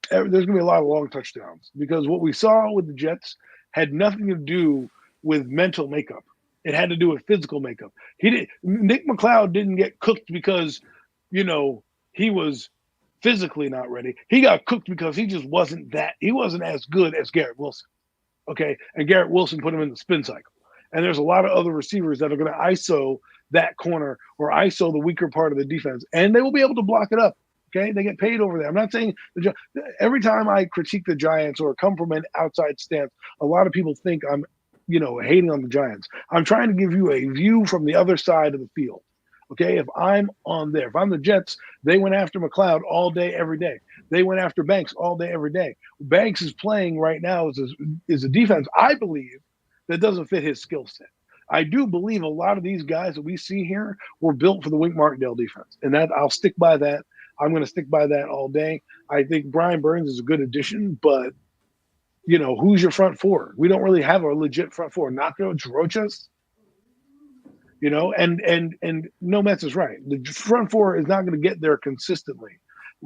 Speaker 2: There's going to be a lot of long touchdowns, because what we saw with the Jets had nothing to do with mental makeup. It had to do with physical makeup. Nick McLeod didn't get cooked because, he was physically not ready. He got cooked because he just wasn't as good as Garrett Wilson. Okay. And Garrett Wilson put him in the spin cycle. And there's a lot of other receivers that are going to ISO that corner or ISO the weaker part of the defense, and they will be able to block it up. Okay. They get paid over there. I'm not saying every time I critique the Giants or come from an outside stance, a lot of people think I'm, hating on the Giants. I'm trying to give you a view from the other side of the field. Okay, if I'm on there, if I'm the Jets, they went after McLeod all day, every day. They went after Banks all day, every day. Banks is playing right now is a defense, I believe, that doesn't fit his skill set. I do believe a lot of these guys that we see here were built for the Wink Martindale defense, and that I'll stick by that. I'm going to stick by that all day. I think Brian Burns is a good addition, but who's your front 4? We don't really have a legit front 4. Nacho Rochas. And no, Metz is right. The front 4 is not going to get there consistently.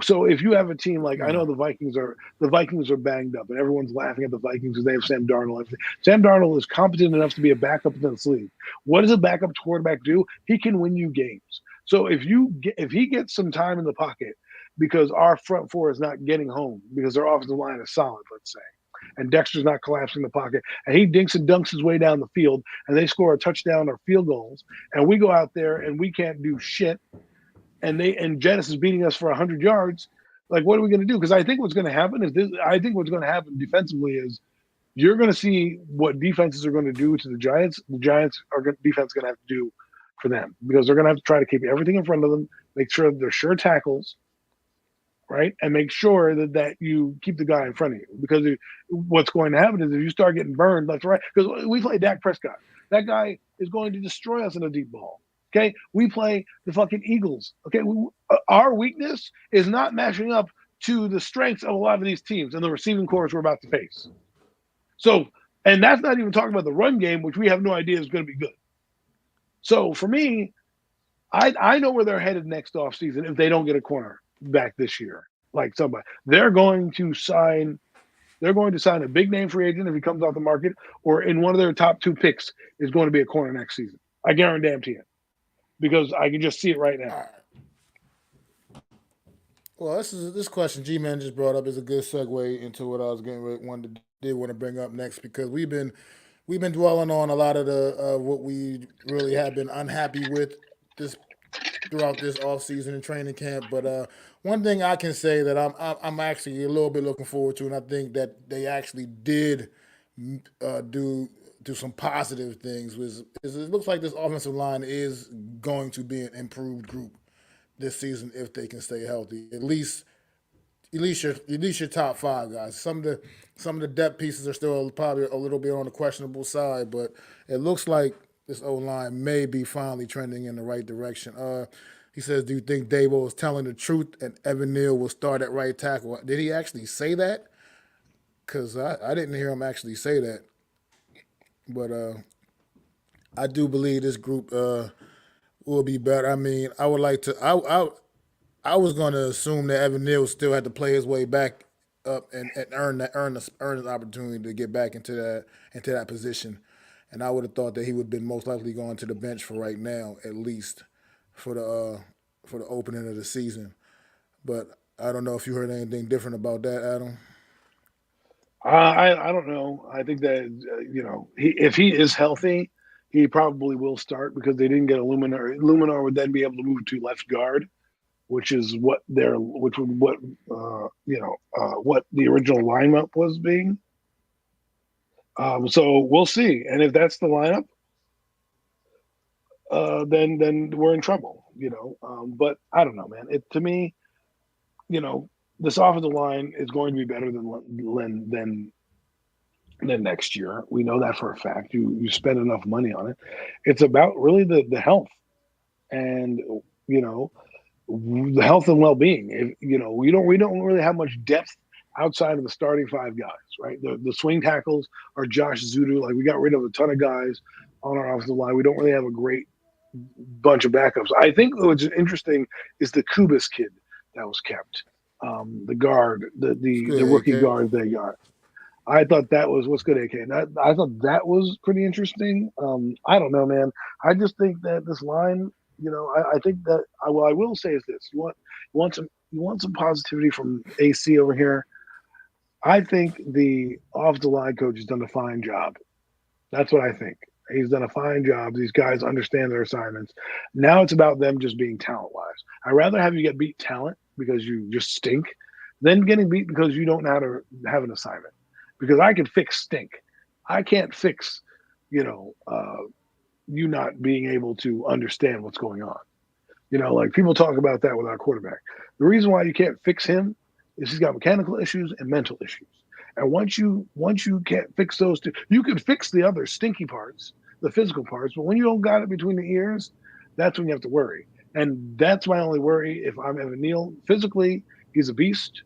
Speaker 2: So if you have a team like I know the Vikings are banged up and everyone's laughing at the Vikings because they have Sam Darnold. Sam Darnold is competent enough to be a backup in this league. What does a backup quarterback do? He can win you games. So if he gets some time in the pocket because our front four is not getting home because their offensive line is solid, let's say, and Dexter's not collapsing the pocket, and he dinks and dunks his way down the field, and they score a touchdown or field goals, and we go out there and we can't do shit, and Janice is beating us for 100 yards. Like, what are we going to do? Because I think what's going to happen is this. I think what's going to happen defensively is you're going to see what defenses are going to do to the Giants. The Giants defense going to have to do for them because they're going to have to try to keep everything in front of them, make sure they're sure tackles, right, and make sure that you keep the guy in front of you. Because what's going to happen is if you start getting burned, that's right. Because we play Dak Prescott, that guy is going to destroy us in a deep ball. Okay, we play the fucking Eagles. Okay, our weakness is not matching up to the strengths of a lot of these teams and the receiving corps we're about to face. So, and that's not even talking about the run game, which we have no idea is going to be good. So for me, I know where they're headed next offseason if they don't get a corner back this year. Like somebody, they're going to sign a big name free agent if he comes off the market, or in one of their top 2 picks is going to be a corner next season. I guarantee it. Because I can just see it right now.
Speaker 1: Well, this question G-Man just brought up is a good segue into what I was want to bring up next, because we've been dwelling on a lot of the what we really have been unhappy with throughout this offseason and training camp. But one thing I can say that I'm actually a little bit looking forward to, and I think that they actually did do some positive things, is it looks like this offensive line is going to be an improved group this season if they can stay healthy. At least your top 5 guys. Some of the depth pieces are still probably a little bit on the questionable side, but it looks like this O-line may be finally trending in the right direction. He says, do you think Dabo is telling the truth and Evan Neal will start at right tackle? Did he actually say that? Because I didn't hear him actually say that. But I do believe this group will be better. I mean, I would like to. I was going to assume that Evan Neal still had to play his way back up and earn his opportunity to get back into that position. And I would have thought that he would have been most likely going to the bench for right now, at least for the opening of the season. But I don't know if you heard anything different about that, Adam.
Speaker 2: I don't know. I think that if he is healthy, he probably will start because they didn't get a Luminar. Luminar would then be able to move to left guard, which is what the original lineup was being. So we'll see, and if that's the lineup, then we're in trouble. But I don't know, man. To me, this offensive line is going to be better than next year. We know that for a fact. You spend enough money on it. It's about really the health and the health and well-being. We don't really have much depth outside of the starting 5 guys, right? The swing tackles are Josh Zudu. Like, we got rid of a ton of guys on our offensive line. We don't really have a great bunch of backups. I think what's interesting is the Kubis kid that was kept. The guard, the rookie guard they got. I thought that was what's good, AK. I thought that was pretty interesting. I don't know, man. I just think that this line, I think that what I will say is this: you want some positivity from AC over here. I think the offensive line coach has done a fine job. That's what I think. He's done a fine job. These guys understand their assignments. Now it's about them just being talent-wise. I'd rather have you get beat talent because you just stink than getting beat because you don't know how to have an assignment. Because I can fix stink. I can't fix, you not being able to understand what's going on. Like people talk about that with our quarterback. The reason why you can't fix him is he's got mechanical issues and mental issues. And once you can't fix those two, you can fix the other stinky parts, the physical parts, but when you don't got it between the ears, that's when you have to worry. And that's my only worry if I'm Evan Neal. Physically, he's a beast.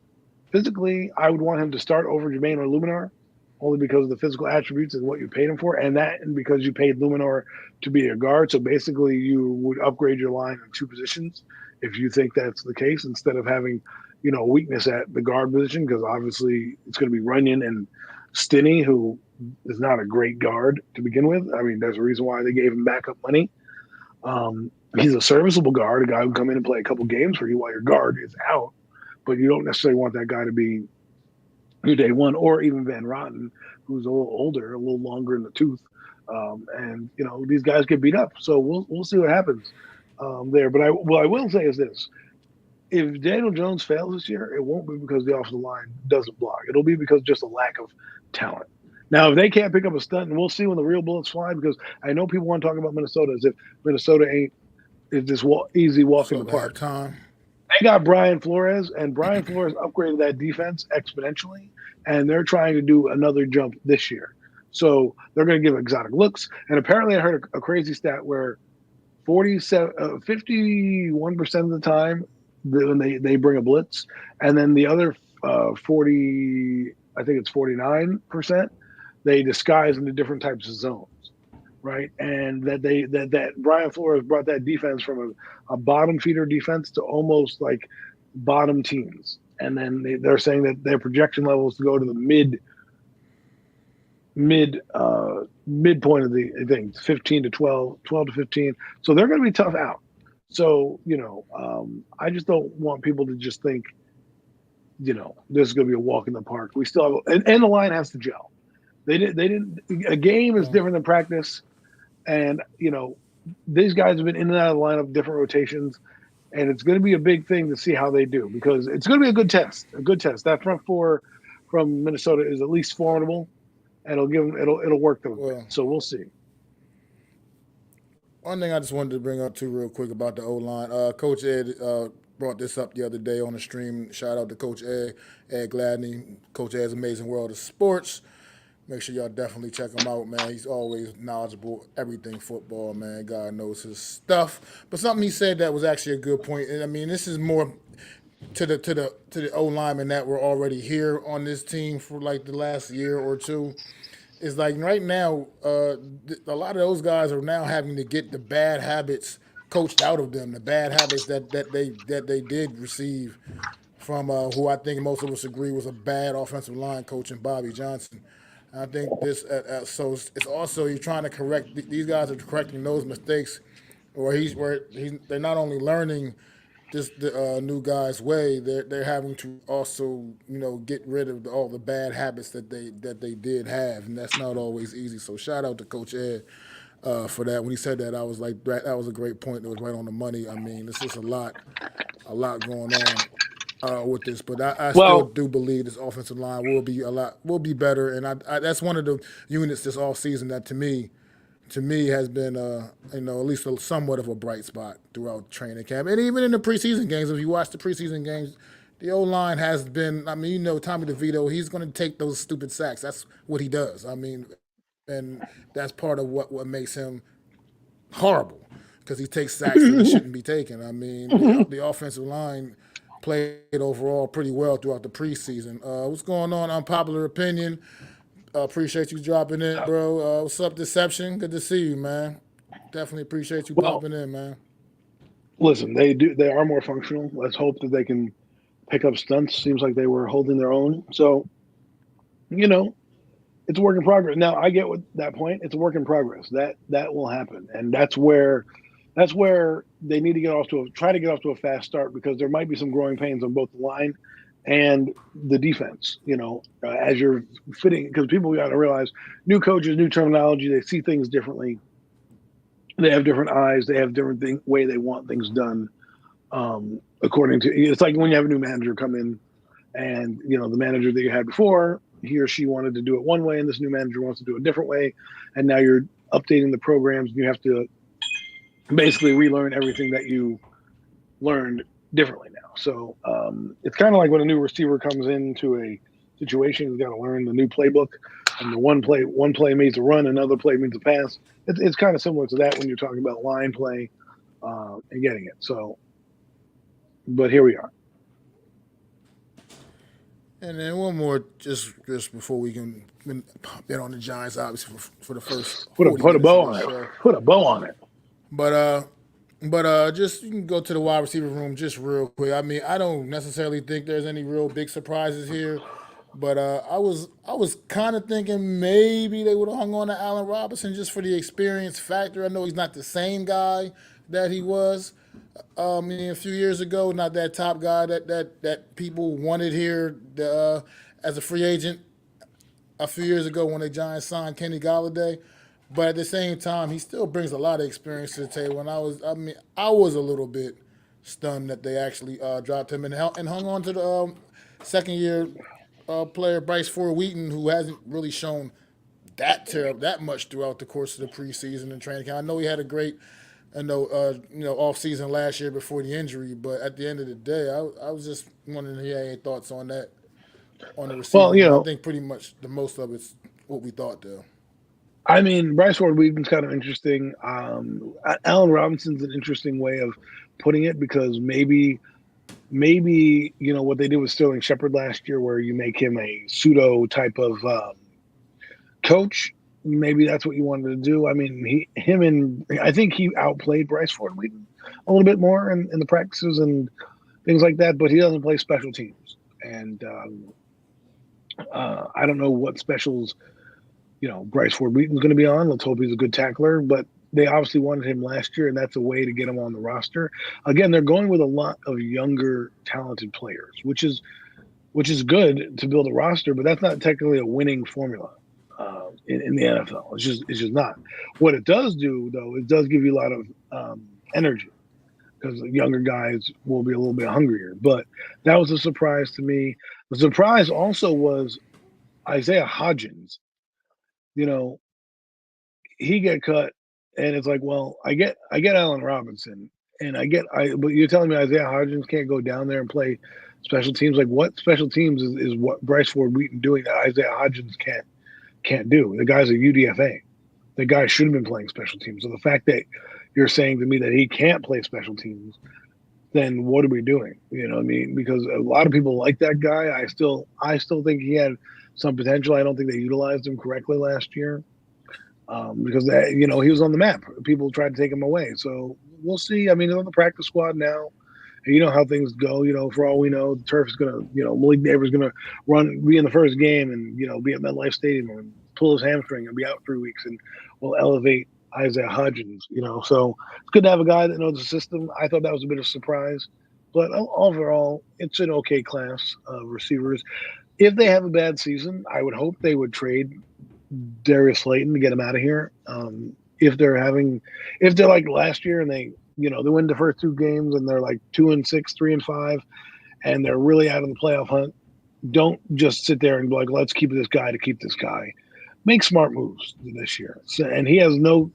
Speaker 2: Physically, I would want him to start over Jermaine or Luminar, only because of the physical attributes and what you paid him for, and because you paid Luminar to be a guard. So basically, you would upgrade your line in 2 positions if you think that's the case, instead of having, weakness at the guard position because obviously it's going to be Runyon and Stinney, who is not a great guard to begin with. I mean, there's a reason why they gave him backup money. He's a serviceable guard, a guy who can come in and play a couple games for you while your guard is out, but you don't necessarily want that guy to be your day one, or even Van Rotten, who's a little older, a little longer in the tooth. And these guys get beat up, so we'll see what happens there. But what I will say is this: if Daniel Jones fails this year, it won't be because the offensive line doesn't block. It'll be because just a lack of talent. Now, if they can't pick up a stunt, and we'll see when the real bullets fly, because I know people want to talk about Minnesota as if Minnesota is this easy walk in the park.
Speaker 1: Time.
Speaker 2: They got Brian Flores, and Brian Flores upgraded that defense exponentially, and they're trying to do another jump this year. So they're going to give exotic looks. And apparently I heard a crazy stat where 51% of the time when they bring a blitz, and then the other 49%, they disguise into different types of zones, right? And that Brian Flores brought that defense from a bottom feeder defense to almost like bottom teams. And then they're saying that their projection levels to go to the midpoint of the thing, 15 to 12 to 15. So they're going to be tough out. So, I just don't want people to just think, this is going to be a walk in the park. We still have, and the line has to gel. They didn't, a game is different than practice. And, these guys have been in and out of the lineup, different rotations. And it's going to be a big thing to see how they do, because it's going to be a good test. That front four from Minnesota is at least formidable, and it'll work them. Well, so we'll see.
Speaker 1: One thing I just wanted to bring up too real quick about the O-line. Coach Ed brought this up the other day on the stream. Shout out to Coach Ed Gladney. Coach Ed's Amazing World of Sports. Make sure y'all definitely check him out, man. He's always knowledgeable, everything football, man. God knows his stuff. But something he said that was actually a good point. And I mean, this is more to the O-linemen that were already here on this team for like the last year or two. Is like right now, a lot of those guys are now having to get the bad habits coached out of them, the bad habits that they did receive from who I think most of us agree was a bad offensive line coach in Bobby Johnson. I think this, so it's also you're trying to correct. These guys are correcting those mistakes, they're not only learning the new guy's way, they're having to also get rid of all the bad habits that they did have, and that's not always easy. So shout out to Coach Ed for that. When he said that, I was like, that was a great point. That was right on the money. I mean, this is a lot going on with this, but I still do believe this offensive line will be better, and I that's one of the units this off season that to me has been at least somewhat of a bright spot throughout training camp, and even in the preseason games. If you watch the preseason games, the O-line has been. I mean, Tommy DeVito, he's going to take those stupid sacks. That's what he does. I mean, and that's part of what makes him horrible, because he takes sacks that shouldn't be taken. I mean, the offensive line played overall pretty well throughout the preseason. What's going on? Unpopular opinion. Appreciate you dropping in, bro. What's up, Deception? Good to see you, man. Definitely appreciate you popping in, man.
Speaker 2: Listen, they are more functional. Let's hope that they can pick up stunts. Seems like they were holding their own. So, it's a work in progress. Now, I get what that point. It's a work in progress. That will happen, and that's where they need to try to get off to a fast start, because there might be some growing pains on both the line and the defense, as you're fitting, because people got to realize new coaches, new terminology, they see things differently. They have different eyes. They have different way they want things done. According to, it's like when you have a new manager come in, and the manager that you had before, he or she wanted to do it one way, and this new manager wants to do it a different way, and now you're updating the programs, and you have to basically relearn everything that you learned differently now. So it's kind of like when a new receiver comes into a situation, he's got to learn the new playbook, and the one play means a run, another play means a pass. It's kind of similar to that when you're talking about line play and getting it. So, but here we are.
Speaker 1: And then one more, just before we can bet on the Giants, obviously for the first.
Speaker 2: Put a bow on it. Put a bow on it.
Speaker 1: But But just you can go to the wide receiver room just real quick. I mean, I don't necessarily think there's any real big surprises here, but I was kind of thinking maybe they would have hung on to Allen Robinson just for the experience factor. I know he's not the same guy that he was a few years ago. Not that top guy that people wanted here as a free agent a few years ago when the Giants signed Kenny Galladay. But at the same time, he still brings a lot of experience to the table. And I was a little bit stunned that they actually dropped him and hung on to the second year player Bryce Ford Wheaton, who hasn't really shown that much throughout the course of the preseason and training camp. I know he had a great, off season last year before the injury, but at the end of the day, I was just wondering if he had any thoughts on that on the
Speaker 2: Well,
Speaker 1: receiving room. I think pretty much the most of it's what we thought though.
Speaker 2: I mean, Bryce Ford Wheaton's kind of interesting. Allen Robinson's an interesting way of putting it because maybe what they did with Sterling Shepard last year, where you make him a pseudo type of coach. Maybe that's what you wanted to do. I mean, I think he outplayed Bryce Ford Wheaton a little bit more in the practices and things like that, but he doesn't play special teams. And I don't know what specials Bryce Ford Wheaton's going to be on. Let's hope he's a good tackler. But they obviously wanted him last year, and that's a way to get him on the roster. Again, they're going with a lot of younger, talented players, which is good to build a roster, but that's not technically a winning formula in the NFL. It's just not. What it does do, though, it does give you a lot of energy because the younger guys will be a little bit hungrier. But that was a surprise to me. The surprise also was Isaiah Hodgins. You know, he get cut, and it's like, well, I get Allen Robinson, and but you're telling me Isaiah Hodgins can't go down there and play special teams? Like, what special teams is what Bryce Ford Wheaton doing that Isaiah Hodgins can't do? The guy's a UDFA. The guy should have been playing special teams. So the fact that you're saying to me that he can't play special teams, then what are we doing? You know what I mean? Because a lot of people like that guy. I still think he had some potential. I don't think they utilized him correctly last year because he was on the map. People tried to take him away. So we'll see. I mean, he's on the practice squad now. And you know how things go. For all we know, the turf is gonna, Malik Neighbors is gonna be in the first game and be at MetLife Stadium and pull his hamstring and be out 3 weeks, and we'll elevate Isaiah Hodgins. So it's good to have a guy that knows the system. I thought that was a bit of a surprise, but overall, it's an okay class of receivers. If they have a bad season, I would hope they would trade Darius Slayton to get him out of here. If they're like last year and they win the first two games and they're like 2-6, 3-5, and they're really out of the playoff hunt, don't just sit there and be like, let's keep this guy to keep this guy. Make smart moves this year. So, and he has no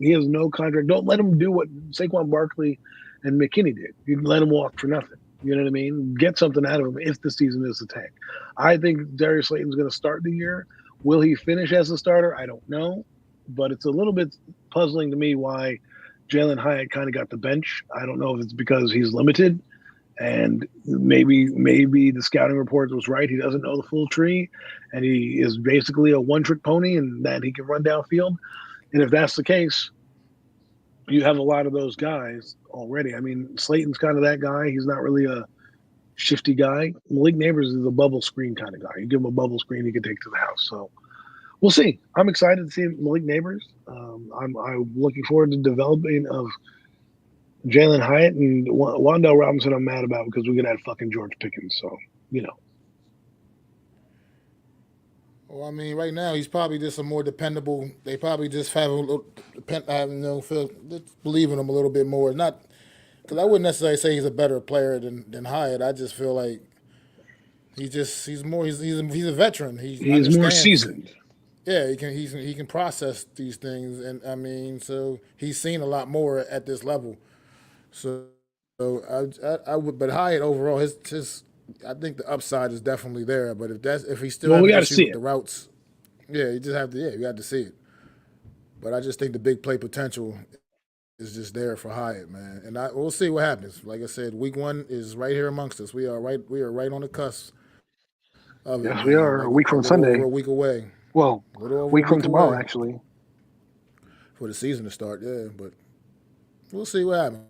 Speaker 2: contract. Don't let him do what Saquon Barkley and McKinney did. You let him walk for nothing. You know what I mean? Get something out of him if the season is a tank. I think Darius Slayton's going to start the year. Will he finish as a starter? I don't know. But it's a little bit puzzling to me why Jalen Hyatt kind of got the bench. I don't know if it's because he's limited and maybe the scouting report was right. He doesn't know the full tree and he is basically a one-trick pony and that he can run downfield. And if that's the case, you have a lot of those guys already. I mean, Slayton's kind of that guy. He's not really a shifty guy. Malik Neighbors is a bubble screen kind of guy. You give him a bubble screen, he can take to the house. So we'll see. I'm excited to see Malik Neighbors. I'm looking forward to developing of Jalen Hyatt and Wan'Dale Robinson. I'm mad about because we could have fucking George Pickens. So
Speaker 1: Well, I mean, right now he's probably just a more dependable. They probably just have a little, believe in him a little bit more. Not because I wouldn't necessarily say he's a better player than Hyatt. I just feel like he's a veteran. He
Speaker 2: he's more
Speaker 1: understands.
Speaker 2: seasoned.
Speaker 1: Yeah, he can process these things, and I mean, so he's seen a lot more at this level. So, I would, but Hyatt overall, his I think the upside is definitely there. But if he's still
Speaker 2: Well, we
Speaker 1: having
Speaker 2: got to
Speaker 1: issues
Speaker 2: see
Speaker 1: with
Speaker 2: it.
Speaker 1: the routes, yeah, you just have to you got to see it. But I just think the big play potential is just there for Hyatt, man. And we'll see what happens. Like I said, week one is right here amongst us. We are right on the cusp of it,
Speaker 2: Yes, we
Speaker 1: man.
Speaker 2: are a
Speaker 1: Like
Speaker 2: week
Speaker 1: a
Speaker 2: from
Speaker 1: little over
Speaker 2: Sunday.
Speaker 1: a week away.
Speaker 2: Well,
Speaker 1: A little over a
Speaker 2: week from
Speaker 1: week
Speaker 2: tomorrow,
Speaker 1: away
Speaker 2: actually.
Speaker 1: for the season to start. Yeah, but we'll see what happens.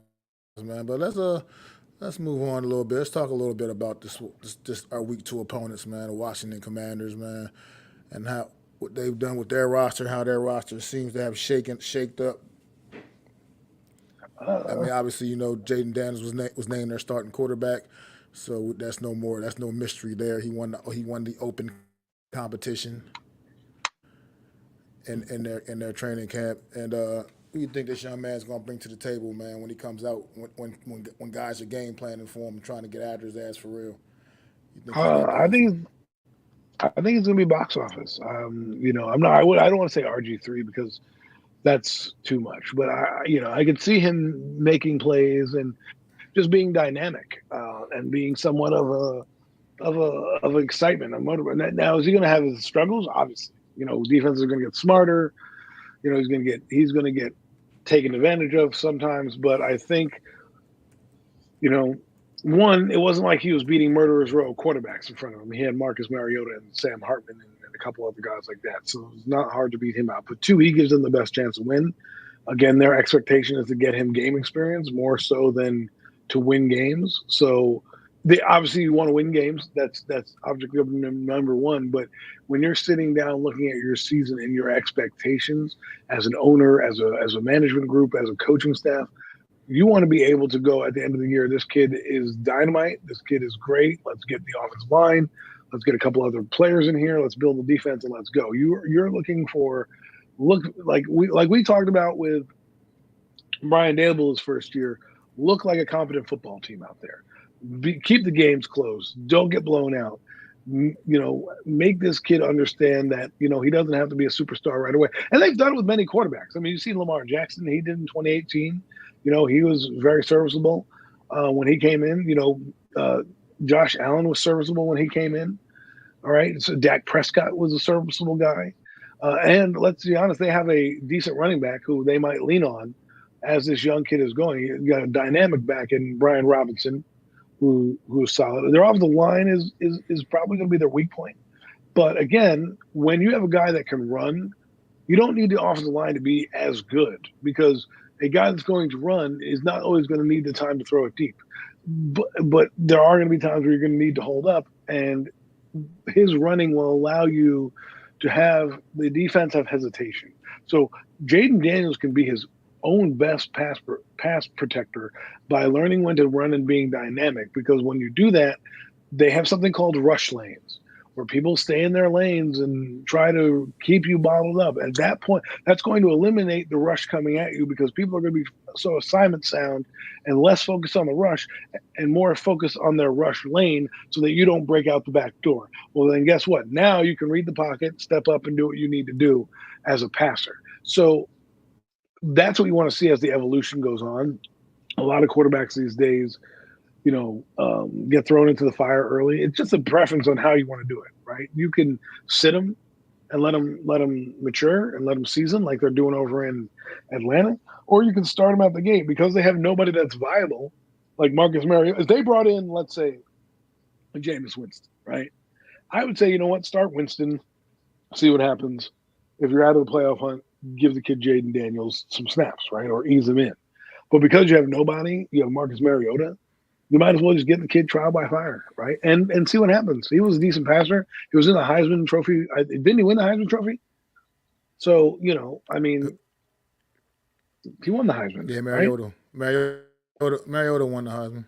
Speaker 1: man. But let's move on a little bit. Let's talk a little bit about this our week 2 opponents, man, the Washington Commanders, man, and how what they've done with their roster, how their roster seems to have shaked up. I
Speaker 2: Uh,
Speaker 1: mean, obviously, Jaden Daniels was named their starting quarterback, so that's no mystery there. He won the open competition in their training camp. And what do you think this young man's going to bring to the table, man, when he comes out, when guys are game planning for him and trying to get after his ass for real? You think he's that
Speaker 2: I
Speaker 1: powerful?
Speaker 2: think I think it's gonna be box office. I don't want to say RG3 because that's too much, but I could see him making plays and just being dynamic and being somewhat of excitement and motivation. Now, is he going to have his struggles? Obviously, defenses are going to get smarter. He's going to get taken advantage of sometimes. But I think you know, one, it wasn't like he was beating murderers row quarterbacks in front of him. He had Marcus Mariota and Sam Hartman and a couple other guys like that. So it's not hard to beat him out. But two, he gives them the best chance to win. Again, their expectation is to get him game experience more so than to win games. So they obviously you want to win games. That's objective number one. But when you're sitting down looking at your season and your expectations as an owner, as a management group, as a coaching staff, you want to be able to go at the end of the year. This kid is dynamite. This kid is great. Let's get the offensive line. Let's get a couple other players in here. Let's build the defense and let's go. You're looking for like we talked about with Brian Dable's first year. Look like a competent football team out there. Keep the games close. Don't get blown out. Make this kid understand that he doesn't have to be a superstar right away. And they've done it with many quarterbacks. I mean, you see Lamar Jackson. He did in 2018. He was very serviceable when he came in. Josh Allen was serviceable when he came in. All right. So Dak Prescott was a serviceable guy. And let's be honest, they have a decent running back who they might lean on as this young kid is going. You got a dynamic back in Brian Robinson, who's solid. Their offensive line is probably going to be their weak point. But again, when you have a guy that can run, you don't need the offensive line to be as good because a guy that's going to run is not always going to need the time to throw it deep. But there are going to be times where you're going to need to hold up, and his running will allow you to have the defense have hesitation. So Jaden Daniels can be his own best pass protector by learning when to run and being dynamic, because when you do that, they have something called rush lanes where people stay in their lanes and try to keep you bottled up. At that point, that's going to eliminate the rush coming at you because people are going to be so assignment sound and less focused on the rush and more focused on their rush lane so that you don't break out the back door. Well, then guess what? Now you can read the pocket, step up and do what you need to do as a passer. So that's what you want to see as the evolution goes on. A lot of quarterbacks these days, get thrown into the fire early. It's just a preference on how you want to do it, right? You can sit them and let them mature and let them season like they're doing over in Atlanta, or you can start them out the gate because they have nobody that's viable, like Marcus Mariota. If they brought in, let's say, Jameis Winston, right? I would say, you know what, start Winston, see what happens. If you're out of the playoff hunt, give the kid Jaden Daniels some snaps, right, or ease him in. But because you have nobody, you have Marcus Mariota, you might as well just get the kid trial by fire, right? And see what happens. He was a decent passer. He was in the Heisman Trophy. Didn't he win the Heisman Trophy? So, I mean, he won the Heisman,
Speaker 1: Yeah,
Speaker 2: right?
Speaker 1: Mariota won the Heisman.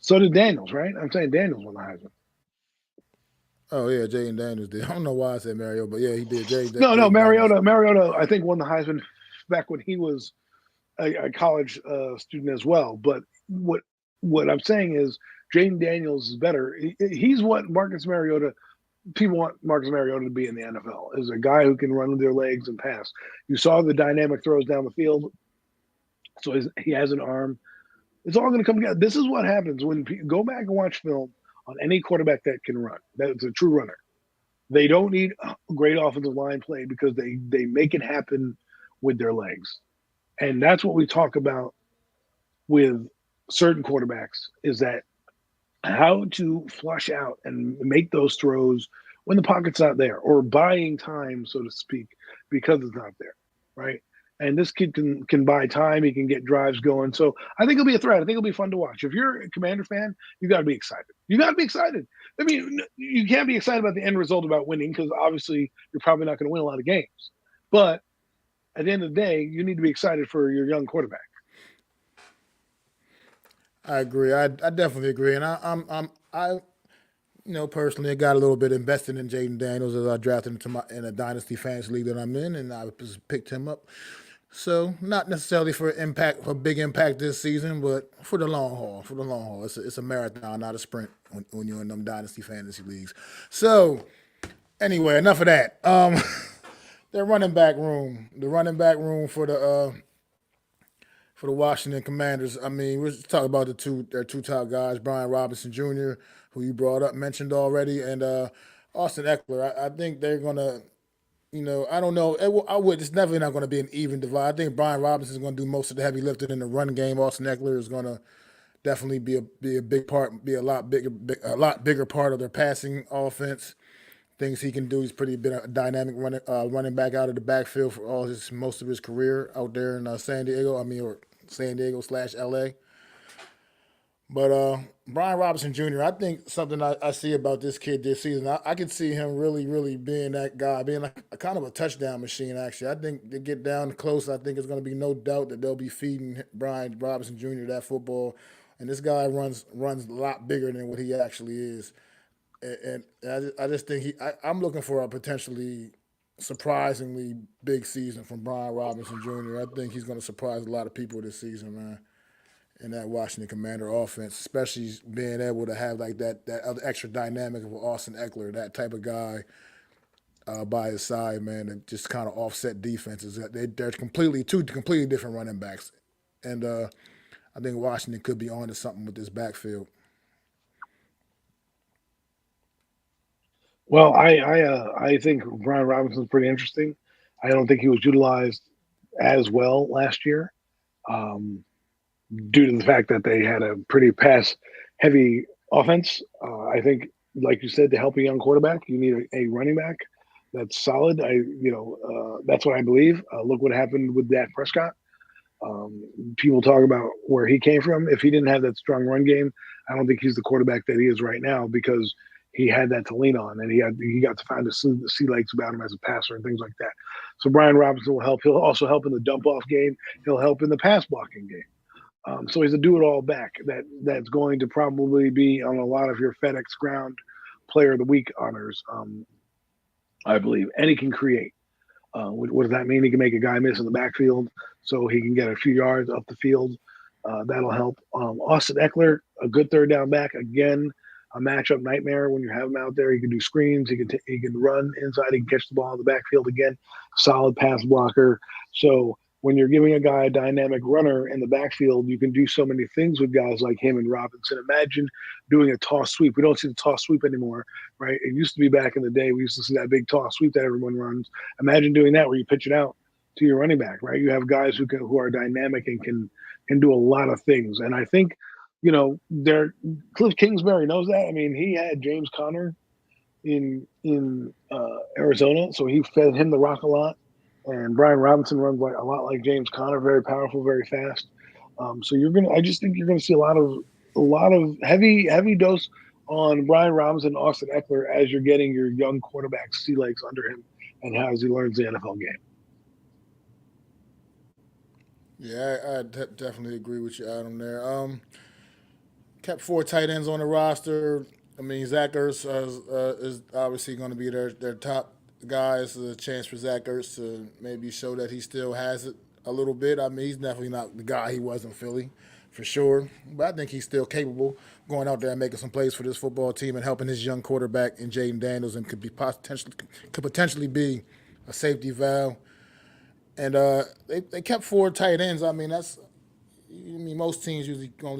Speaker 2: So did Daniels, right? I'm saying Daniels won the Heisman.
Speaker 1: Oh yeah, Jaden Daniels did. I don't know why I said Mariota, but yeah, he did.
Speaker 2: No,
Speaker 1: Jaden Daniels.
Speaker 2: Mariota, I think won the Heisman back when he was a college student as well. But what I'm saying is Jaden Daniels is better. He's what Marcus Mariota people want Marcus Mariota to be in the NFL, is a guy who can run with their legs and pass. You saw the dynamic throws down the field, so he has an arm. It's all going to come together. This is what happens when go back and watch film on any quarterback that can run. That's a true runner. They don't need a great offensive line play because they make it happen with their legs. And that's what we talk about with certain quarterbacks, is that how to flush out and make those throws when the pocket's not there, or buying time, so to speak, because it's not there, right? And this kid can buy time. He can get drives going. So I think it'll be a threat. I think it'll be fun to watch. If you're a Commander fan, you got to be excited. You got to be excited. I mean, you can't be excited about the end result about winning because obviously you're probably not going to win a lot of games. But at the end of the day, you need to be excited for your young quarterback.
Speaker 1: I agree. I definitely agree, and I personally, I got a little bit invested in Jaden Daniels as I drafted him in a dynasty fantasy league that I'm in, and I just picked him up. So not necessarily for big impact this season, but for the long haul. For the long haul, it's a marathon, not a sprint when you're in them dynasty fantasy leagues. So anyway, enough of that. The running back room for the Washington Commanders. I mean, we're just talking about their two top guys, Brian Robinson Jr., who you brought up, mentioned already, and Austin Eckler. I think they're gonna, I don't know. It's definitely not going to be an even divide. I think Brian Robinson is going to do most of the heavy lifting in the run game. Austin Eckler is going to definitely be a big part, be a lot bigger part of their passing offense. Things he can do. He's pretty been a dynamic running back out of the backfield for most of his career out there in San Diego. I mean, or San Diego / LA. But Brian Robinson Jr., I think something I see about this kid this season, I can see him really, really being that guy, being like a kind of a touchdown machine, actually. I think they get down close. I think it's going to be no doubt that they'll be feeding Brian Robinson Jr. that football. And this guy runs a lot bigger than what he actually is. And I just think I'm looking for a potentially surprisingly big season from Brian Robinson Jr. I think he's going to surprise a lot of people this season, man, in that Washington Commander offense, especially being able to have like that other extra dynamic of Austin Eckler, that type of guy by his side, man, and just kind of offset defenses. They're two completely different running backs, and I think Washington could be on to something with this backfield.
Speaker 2: Well, I think Brian Robinson's pretty interesting. I don't think he was utilized as well last year. Um, Due to the fact that they had a pretty pass heavy offense. I think, like you said, to help a young quarterback, you need a running back that's solid. That's what I believe. Look what happened with Dak Prescott. People talk about where he came from. If he didn't have that strong run game, I don't think he's the quarterback that he is right now because he had that to lean on, and he got to find the sea legs about him as a passer and things like that. So Brian Robinson will help. He'll also help in the dump off game. He'll help in the pass blocking game. So he's a do-it-all back that's going to probably be on a lot of your FedEx Ground Player of the Week honors, I believe. And he can create. What does that mean? He can make a guy miss in the backfield so he can get a few yards up the field. That'll help. Austin Eckler, a good third down back. Again, a matchup nightmare when you have him out there. He can do screens. He can run inside. He can catch the ball in the backfield again. Solid pass blocker. So when you're giving a guy a dynamic runner in the backfield, you can do so many things with guys like him and Robinson. Imagine doing a toss sweep. We don't see the toss sweep anymore, right? It used to be back in the day. We used to see that big toss sweep that everyone runs. Imagine doing that where you pitch it out to your running back, right? You have guys who are dynamic and can do a lot of things. And I think, Cliff Kingsbury knows that. I mean, he had James Conner in Arizona, so he fed him the rock a lot. And Brian Robinson runs like a lot like James Conner, very powerful, very fast. I just think you're gonna see a lot of heavy dose on Brian Robinson and Austin Eckler as you're getting your young quarterback sea legs under him and as he learns the NFL game.
Speaker 1: Yeah, I definitely agree with you, Adam. There. Kept four tight ends on the roster. I mean, Zach Ertz is obviously going to be their top guy. It's a chance for Zach Ertz to maybe show that he still has it a little bit. I mean, he's definitely not the guy he was in Philly, for sure. But I think he's still capable going out there and making some plays for this football team and helping his young quarterback in Jaden Daniels and could potentially be a safety valve. And they kept four tight ends. Most teams usually go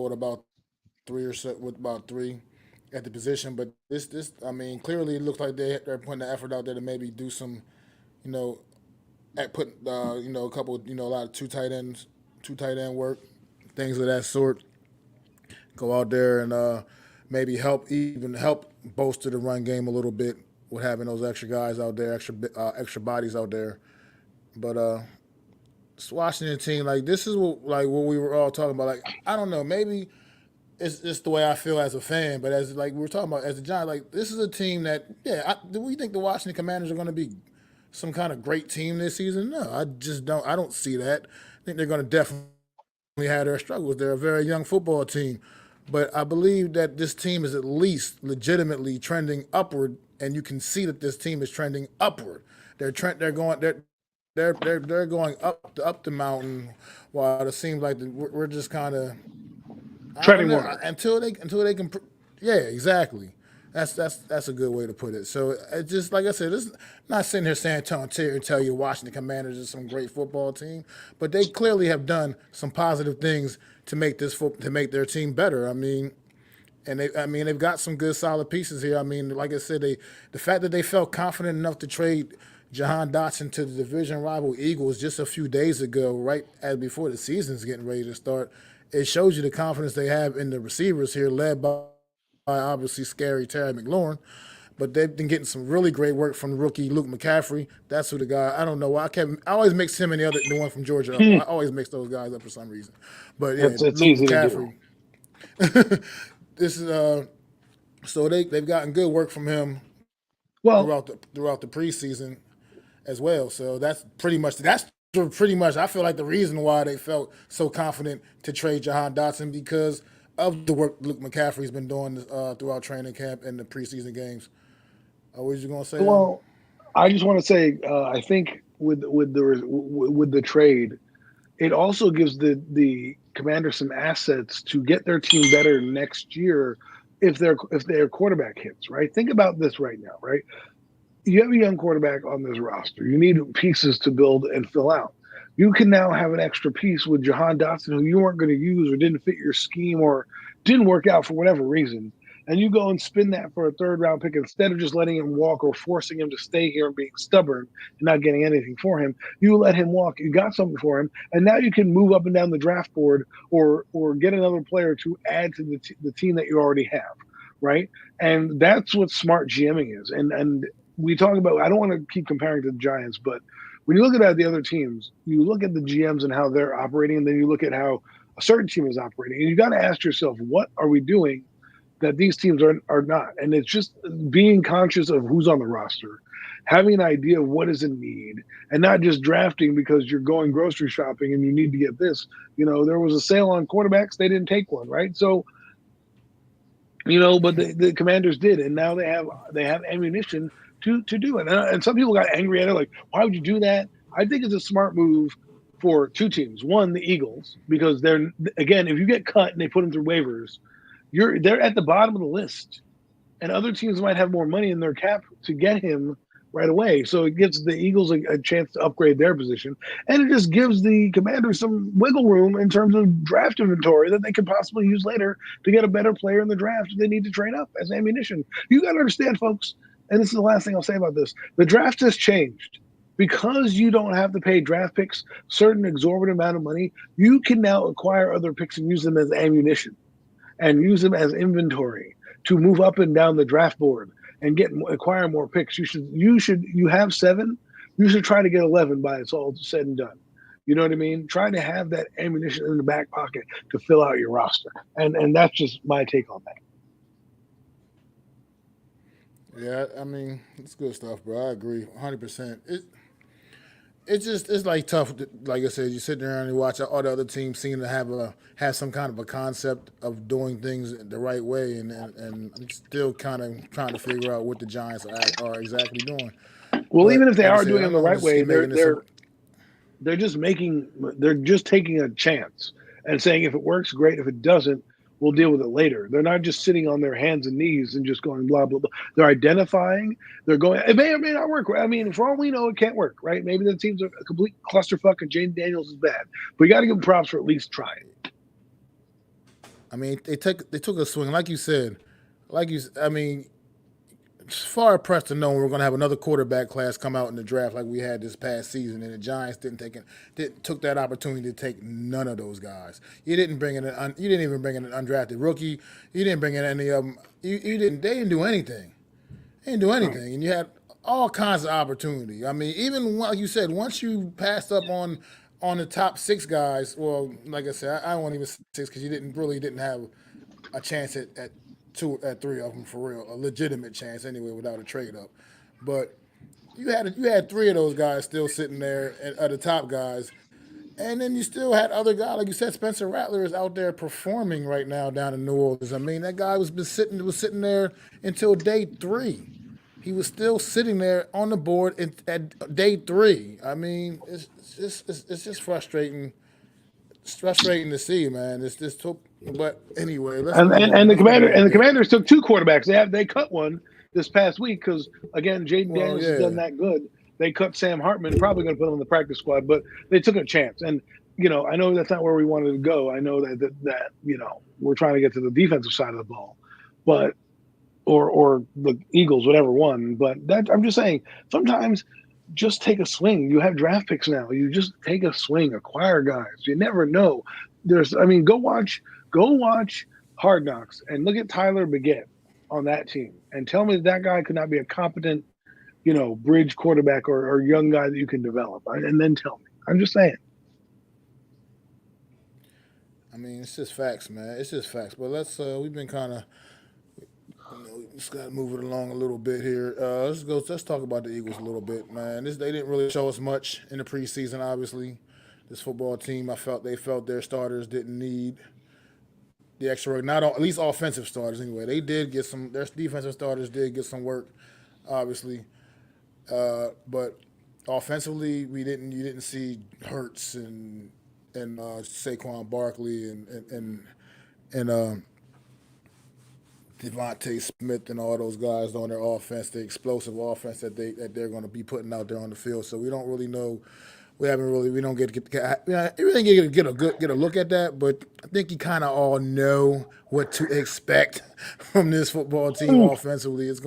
Speaker 1: with about three or so, with about three at the position. But clearly it looks like they're putting the effort out there to maybe do some, you know, put a couple, a lot of two tight end work, things of that sort. Go out there and maybe help bolster the run game a little bit with having those extra guys out there, extra bodies out there. But Washington team, like this is what we were all talking about. Like I don't know, maybe it's just the way I feel as a fan, but as like we were talking about as a Giant, like this is a team that do we think the Washington Commanders are going to be some kind of great team this season? No, I just don't. I don't see that. I think they're going to definitely have their struggles. They're a very young football team, but I believe that this team is at least legitimately trending upward, and you can see that this team is trending upward. They're going. They're going up the mountain, while it seems like we're just kind of I don't
Speaker 2: Treading
Speaker 1: know
Speaker 2: water.
Speaker 1: until they can. Yeah, exactly. That's a good way to put it. So it just like I said, this not sitting here saying tell you Washington Commanders is some great football team, but they clearly have done some positive things to make to make their team better. I mean they've got some good solid pieces here. I mean, like I said, the fact that they felt confident enough to trade Jahan Dotson to the division rival Eagles just a few days ago, right as before the season's getting ready to start, it shows you the confidence they have in the receivers here, led by obviously scary Terry McLaurin. But they've been getting some really great work from the rookie Luke McCaffrey. That's who the guy. I don't know why I always mix him and the one from Georgia up. I always mix those guys up for some reason. But yeah,
Speaker 2: It's
Speaker 1: Luke
Speaker 2: easy to do.
Speaker 1: McCaffrey. This is so they've gotten good work from him
Speaker 2: Well,
Speaker 1: throughout the preseason as well. So that's pretty much I feel like the reason why they felt so confident to trade Jahan Dotson because of the work Luke McCaffrey's been doing throughout training camp and the preseason games. What was you gonna say, Adam?
Speaker 2: well, I just want to say I think with the trade, it also gives the Commanders some assets to get their team better next year if their quarterback hits, right? Think about this right now, right? You have a young quarterback on this roster. You need pieces to build and fill out. You can now have an extra piece with Jahan Dotson, who you weren't going to use or didn't fit your scheme or didn't work out for whatever reason. And you go and spin that for a third round pick instead of just letting him walk or forcing him to stay here and being stubborn and not getting anything for him. You let him walk. You got something for him, and now you can move up and down the draft board or get another player to add to the team that you already have, right? And that's what smart GMing is. And we talk about, I don't want to keep comparing to the Giants, but when you look at the other teams, you look at the GMs and how they're operating, and then you look at how a certain team is operating. And you got to ask yourself, what are we doing that these teams are not? And it's just being conscious of who's on the roster, having an idea of what is in need, and not just drafting because you're going grocery shopping and you need to get this. There was a sale on quarterbacks, they didn't take one, right? So but the Commanders did, and now they have ammunition to do it. And some people got angry at it, like, why would you do that? I think it's a smart move for two teams. One, the Eagles, because they're again, if you get cut and they put them through waivers, they're at the bottom of the list, and other teams might have more money in their cap to get him right away. So it gives the Eagles a chance to upgrade their position, and it just gives the Commanders some wiggle room in terms of draft inventory that they could possibly use later to get a better player in the draft if they need to trade up as ammunition. You got to understand, folks, and this is the last thing I'll say about this: the draft has changed. Because you don't have to pay draft picks certain exorbitant amount of money, you can now acquire other picks and use them as ammunition and use them as inventory to move up and down the draft board and acquire more picks. You have 7. You should try to get 11 by it's all said and done. You know what I mean? Try to have that ammunition in the back pocket to fill out your roster. And that's just my take on that.
Speaker 1: Yeah, I mean it's good stuff, bro. I agree, 100%. It's like tough. Like I said, you sit there and you watch all the other teams seem to have some kind of a concept of doing things the right way, and I'm still kind of trying to figure out what the Giants are exactly doing.
Speaker 2: Well, even
Speaker 1: But
Speaker 2: if they
Speaker 1: like I
Speaker 2: are
Speaker 1: said,
Speaker 2: doing
Speaker 1: I'm
Speaker 2: them the
Speaker 1: gonna
Speaker 2: right
Speaker 1: just
Speaker 2: way,
Speaker 1: keep making this.
Speaker 2: they're just taking a chance and saying if it works, great. If it doesn't, we'll deal with it later. They're not just sitting on their hands and knees and just going blah blah blah. They're identifying. They're going. It may or may not work. I mean, for all we know, it can't work, right? Maybe the team's a complete clusterfuck and Jane Daniels is bad. But you got to give them props for at least trying.
Speaker 1: I mean, they took a swing, like you said, I mean, it's far pressed to know we're going to have another quarterback class come out in the draft like we had this past season, and the Giants took that opportunity to take none of those guys. You didn't even bring in an undrafted rookie. You didn't bring in any of them. You didn't. They didn't do anything. They didn't do
Speaker 2: Right.
Speaker 1: anything, and you had all kinds of opportunity. I mean, even like you said, once you passed up on the top six guys, well, like I said, I won't even say six because you didn't have a chance at three of them for real, a legitimate chance anyway without a trade up. But you had three of those guys still sitting there at the top guys, and then you still had other guys like you said. Spencer Rattler is out there performing right now down in New Orleans. I mean, that guy was sitting there until day three. He was still sitting there on the board at day three. I mean, it's just frustrating. It's frustrating to see, man. It's just too, but anyway, let's
Speaker 2: And,
Speaker 1: move
Speaker 2: and
Speaker 1: on.
Speaker 2: and the
Speaker 1: Let's move
Speaker 2: commander
Speaker 1: on
Speaker 2: and the
Speaker 1: here.
Speaker 2: Commanders took two quarterbacks. They cut one this past week because again, Jaden
Speaker 1: Well,
Speaker 2: Daniels has done
Speaker 1: yeah.
Speaker 2: that good. They cut Sam Hartman, probably going to put him on the practice squad, but they took a chance. And I know that's not where we wanted to go. I know that we're trying to get to the defensive side of the ball, but or the Eagles, whatever one. But that I'm just saying, sometimes just take a swing. You have draft picks now. You just take a swing, acquire guys. You never know. Go watch Hard Knocks and look at Tyler Baguette on that team, and tell me that guy could not be a competent, bridge quarterback or young guy that you can develop. And then tell me. I'm just saying.
Speaker 1: I mean, it's just facts, man. It's just facts. But we've been kind of, just got to move it along a little bit here. Let's talk about the Eagles a little bit, man. They didn't really show us much in the preseason, obviously. This football team, they felt their starters didn't need the extra work. Not all, at least offensive starters anyway. They did get some. Their defensive starters did get some work, obviously. But offensively, you didn't see Hurts and Saquon Barkley and Devontae Smith and all those guys on their offense, the explosive offense that they're going to be putting out there on the field. So we don't really know. We don't you really get a look at that, but I think you kind of all know what to expect from this football team offensively. It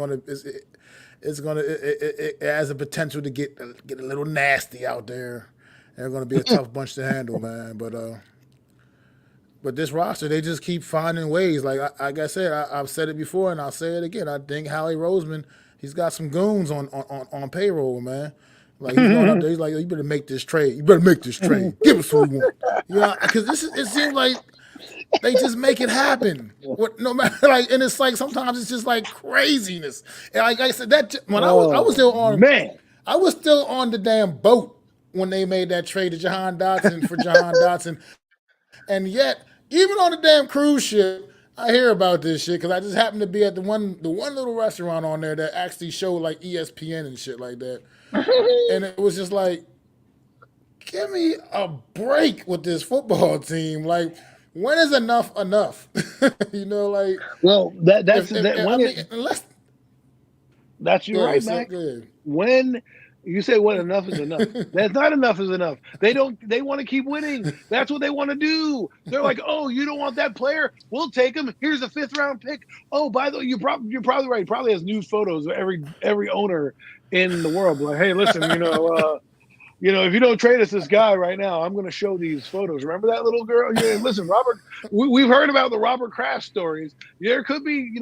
Speaker 1: has a potential to get a little nasty out there. They're going to be a tough bunch to handle, man. But this roster, they just keep finding ways. Like I said, I've said it before and I'll say it again. I think Howie Roseman, he's got some goons on payroll, man. Like he's going out there, he's like, you better make this trade. You better make this trade. Give us what we want. Because it seems like they just make it happen. No matter and it's like sometimes it's just like craziness. And like I said, that when
Speaker 2: Man.
Speaker 1: I was still on the damn boat when they made that trade to Jahan Dotson, and yet even on the damn cruise ship, I hear about this shit because I just happened to be at the one little restaurant on there that actually showed like ESPN and shit like that, and it was just like, give me a break with this football team. Like, when is enough enough? Like,
Speaker 2: Well, that's
Speaker 1: I
Speaker 2: when
Speaker 1: mean, unless
Speaker 2: that's you're right, Mac.
Speaker 1: good.
Speaker 2: When you say when enough is enough, that's not enough is enough. They want to keep winning. That's what they want to do. They're like, oh, you don't want that player? We'll take him. Here's a 5th-round pick. Oh, by the way, you're probably right. He probably has news photos of every owner in the world. Like, hey, listen, if you don't trade us this guy right now, I'm going to show these photos. Remember that little girl? Yeah, listen, Robert. We've heard about the Robert Kraft stories. There could be,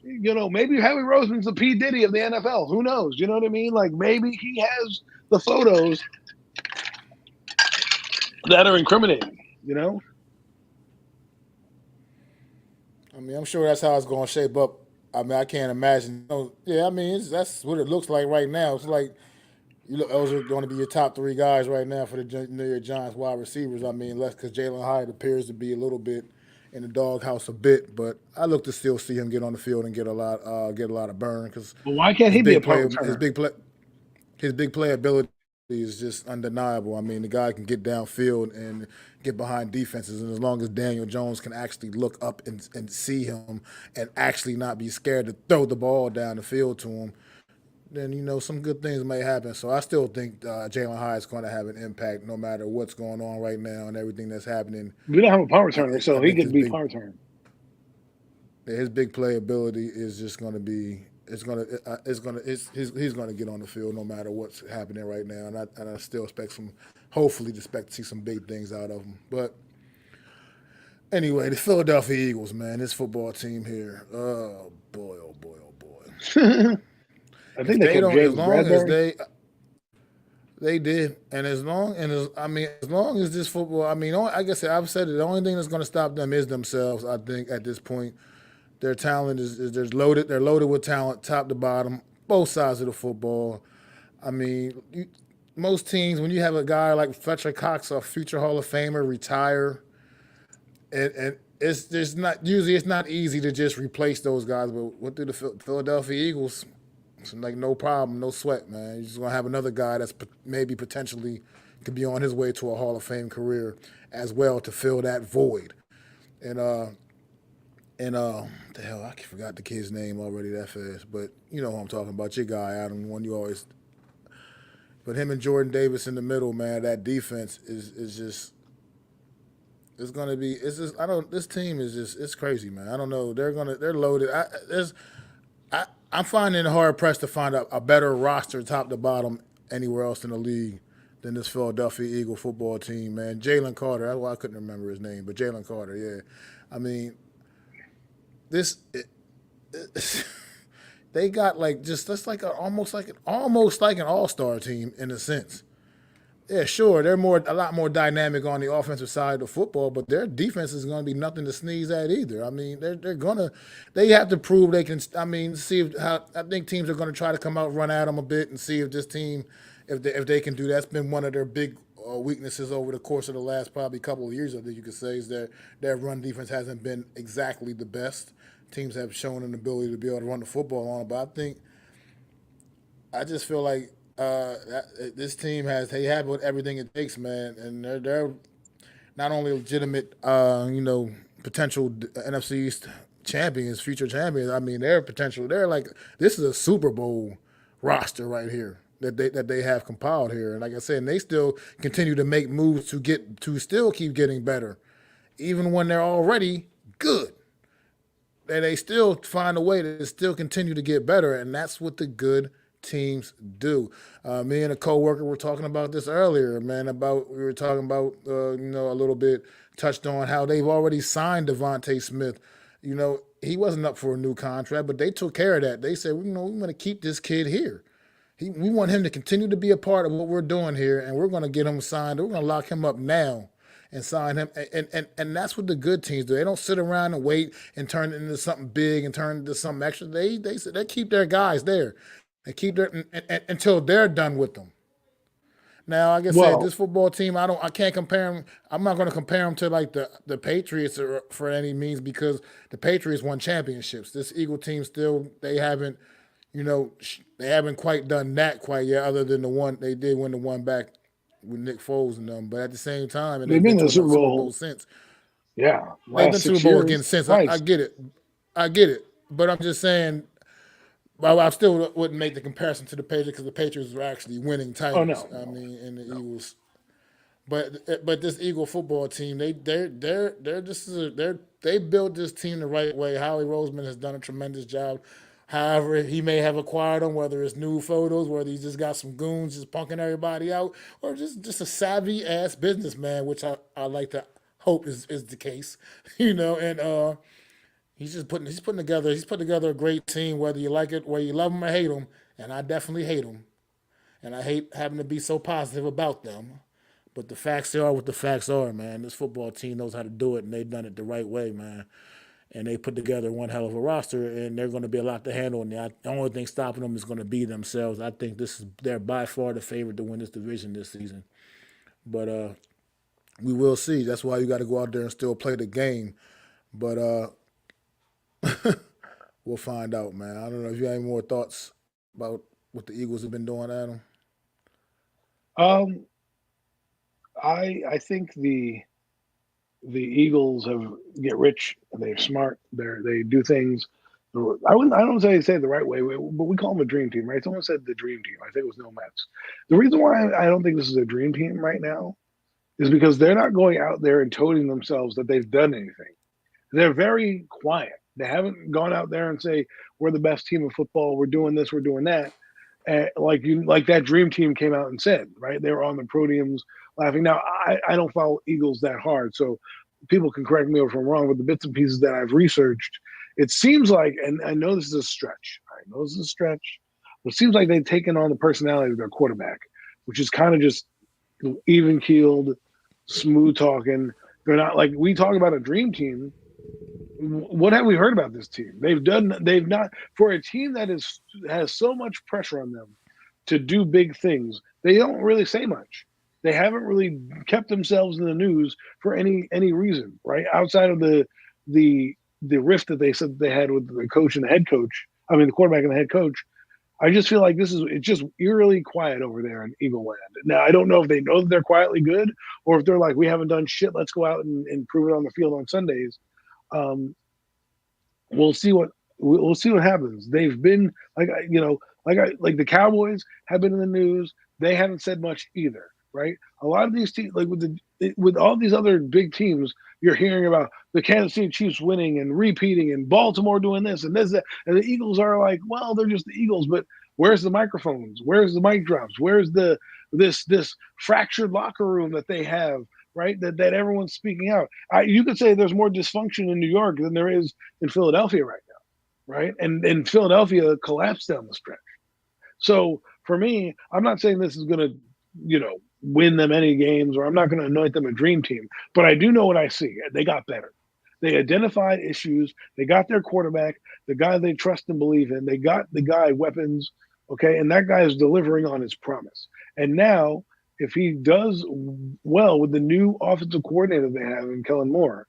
Speaker 2: maybe Howie Roseman's the P. Diddy of the NFL. Who knows? You know what I mean? Like maybe he has the photos that are incriminating.
Speaker 1: I mean, I'm sure that's how it's going to shape up. I mean, I can't imagine. Yeah, I mean, that's what it looks like right now. It's like those are going to be your top three guys right now for the New York Giants wide receivers. I mean, less because Jalen Hyatt appears to be a little bit in the doghouse a bit, but I look to still see him get on the field and get a lot of burn because
Speaker 2: But why can't he be a punt returner?
Speaker 1: His big playability is just undeniable. I mean, the guy can get downfield and get behind defenses, and as long as Daniel Jones can actually look up and see him and actually not be scared to throw the ball down the field to him, then some good things may happen. So I still think Jalen Hyatt's going to have an impact no matter what's going on right now and everything that's happening.
Speaker 2: We don't have a punt returner, so he could be punt returner.
Speaker 1: His big playability is just going to be. He's going to get on the field no matter what's happening right now, and I still hopefully expect to see some big things out of him. But anyway, the Philadelphia Eagles, man, this football team here. Oh boy, oh boy, oh boy.
Speaker 2: I think they kept James Bradbury.
Speaker 1: They did, and as long as this football, like I said, I've said it. The only thing that's going to stop them is themselves. I think at this point, their talent is there's loaded. They're loaded with talent, top to bottom, both sides of the football. I mean, most teams when you have a guy like Fletcher Cox, a future Hall of Famer, retire, and it's there's not usually it's not easy to just replace those guys. But what do the Philadelphia Eagles? It's like no problem, no sweat, man. You're just gonna have another guy that's maybe potentially could be on his way to a Hall of Fame career as well to fill that void. And the hell, I forgot the kid's name already that fast, but you know who I'm talking about. Your guy, Adam, the one you always. But him and Jordan Davis in the middle, man, that defense is just. It's gonna be. It's just. I don't. This team is just. It's crazy, man. I don't know. They're loaded. I'm finding it hard pressed to find a better roster, top to bottom, anywhere else in the league than this Philadelphia Eagle football team, man. Jalen Carter. That's why I couldn't remember his name, but Jalen Carter. Yeah, I mean, this. They got like just that's like almost like an all-star team in a sense. Yeah, sure, they're a lot more dynamic on the offensive side of the football, but their defense is going to be nothing to sneeze at either. I mean, they have to prove they can. I mean, see if how I think teams are going to try to come out, run at them a bit, and see if this team, if they can do that. That's been one of their big weaknesses over the course of the last probably couple of years. I think you could say is their run defense hasn't been exactly the best. Teams have shown an ability to be able to run the football on, but I just feel like this team they have everything it takes, man, and they're not only legitimate, potential NFC East champions, future champions. I mean, their potential. They're like this is a Super Bowl roster right here that they have compiled here, and like I said, and they still continue to make moves to still keep getting better, even when they're already good. And they still find a way to still continue to get better, and that's what the good teams do. Me and a coworker were talking about this earlier, man. We were talking about a little bit touched on how they've already signed Devontae Smith. He wasn't up for a new contract, but they took care of that. They said, we want to keep this kid here. We want him to continue to be a part of what we're doing here, and we're going to get him signed. We're going to lock him up now and sign him. And that's what the good teams do. They don't sit around and wait and turn it into something big and turn it into something extra. They keep their guys there. They keep their until they're done with them. Now, like I said, this football team, I can't compare them. I'm not going to compare them to like the Patriots for any means because the Patriots won championships. This Eagle team still they haven't quite done that quite yet. Other than the one they did win the one back with Nick Foles and them, but at the same time, and
Speaker 2: they've been to the Super Bowl
Speaker 1: since.
Speaker 2: Yeah,
Speaker 1: they've been Super Bowl again since. I get it, but I'm just saying. Well, I still wouldn't make the comparison to the Patriots because the Patriots were actually winning titles.
Speaker 2: Oh, no.
Speaker 1: I mean, and the Eagles. But this Eagle football team, they built this team the right way. Howie Roseman has done a tremendous job. However, he may have acquired them, whether it's new photos, whether he's just got some goons just punking everybody out, or just a savvy ass businessman, which I like to hope is the case, and. He's putting together a great team, whether you like it, whether you love him or hate him, and I definitely hate him, and I hate having to be so positive about them. But the facts are what the facts are, man. This football team knows how to do it, and they've done it the right way, man. And they put together one hell of a roster, and they're going to be a lot to handle. And the only thing stopping them is going to be themselves. I think they're by far the favorite to win this division this season. But we will see. That's why you got to go out there and still play the game. But we'll find out, man. I don't know if you have any more thoughts about what the Eagles have been doing, Adam.
Speaker 2: I think the Eagles get rich. They're smart. They do things. I don't say it the right way, but we call them a dream team, right? Someone said the dream team. I think it was Nomads. The reason why I don't think this is a dream team right now is because they're not going out there and toting themselves that they've done anything. They're very quiet. They haven't gone out there and say we're the best team of football. We're doing this. We're doing that. Like that dream team came out and said, right? They were on the podiums laughing. Now I don't follow Eagles that hard, so people can correct me if I'm wrong. But the bits and pieces that I've researched, it seems like, and I know this is a stretch. But it seems like they've taken on the personality of their quarterback. which is kind of just even keeled, smooth talking. They're not like we talk about a dream team. What have we heard about this team? They've not for a team that has so much pressure on them to do big things. They don't really say much. They haven't really kept themselves in the news for any reason, right? Outside of the rift that they said they had with the coach and the head coach. I mean, the quarterback and the head coach. I just feel like it's just eerily quiet over there in Eagle Land. Now, I don't know if they know that they're quietly good or if they're like, we haven't done shit. Let's go out and prove it on the field on Sundays. Um, we'll see what happens. They've been like the Cowboys have been in the news. They haven't said much either, right? A lot of these teams, like with all these other big teams, you're hearing about the Kansas City Chiefs winning and repeating, and Baltimore doing this and this, that, and the Eagles are like, well, they're just the Eagles, but where's the microphones? Where's the mic drops? Where's this fractured locker room that they have? Right, that everyone's speaking out. You could say there's more dysfunction in New York than there is in Philadelphia right now, right? And Philadelphia collapsed down the stretch. So for me, I'm not saying this is going to, win them any games, or I'm not going to anoint them a dream team, but I do know what I see. They got better. They identified issues. They got their quarterback, the guy they trust and believe in. They got the guy weapons, okay, and that guy is delivering on his promise. And now, if he does well with the new offensive coordinator they have in Kellen Moore,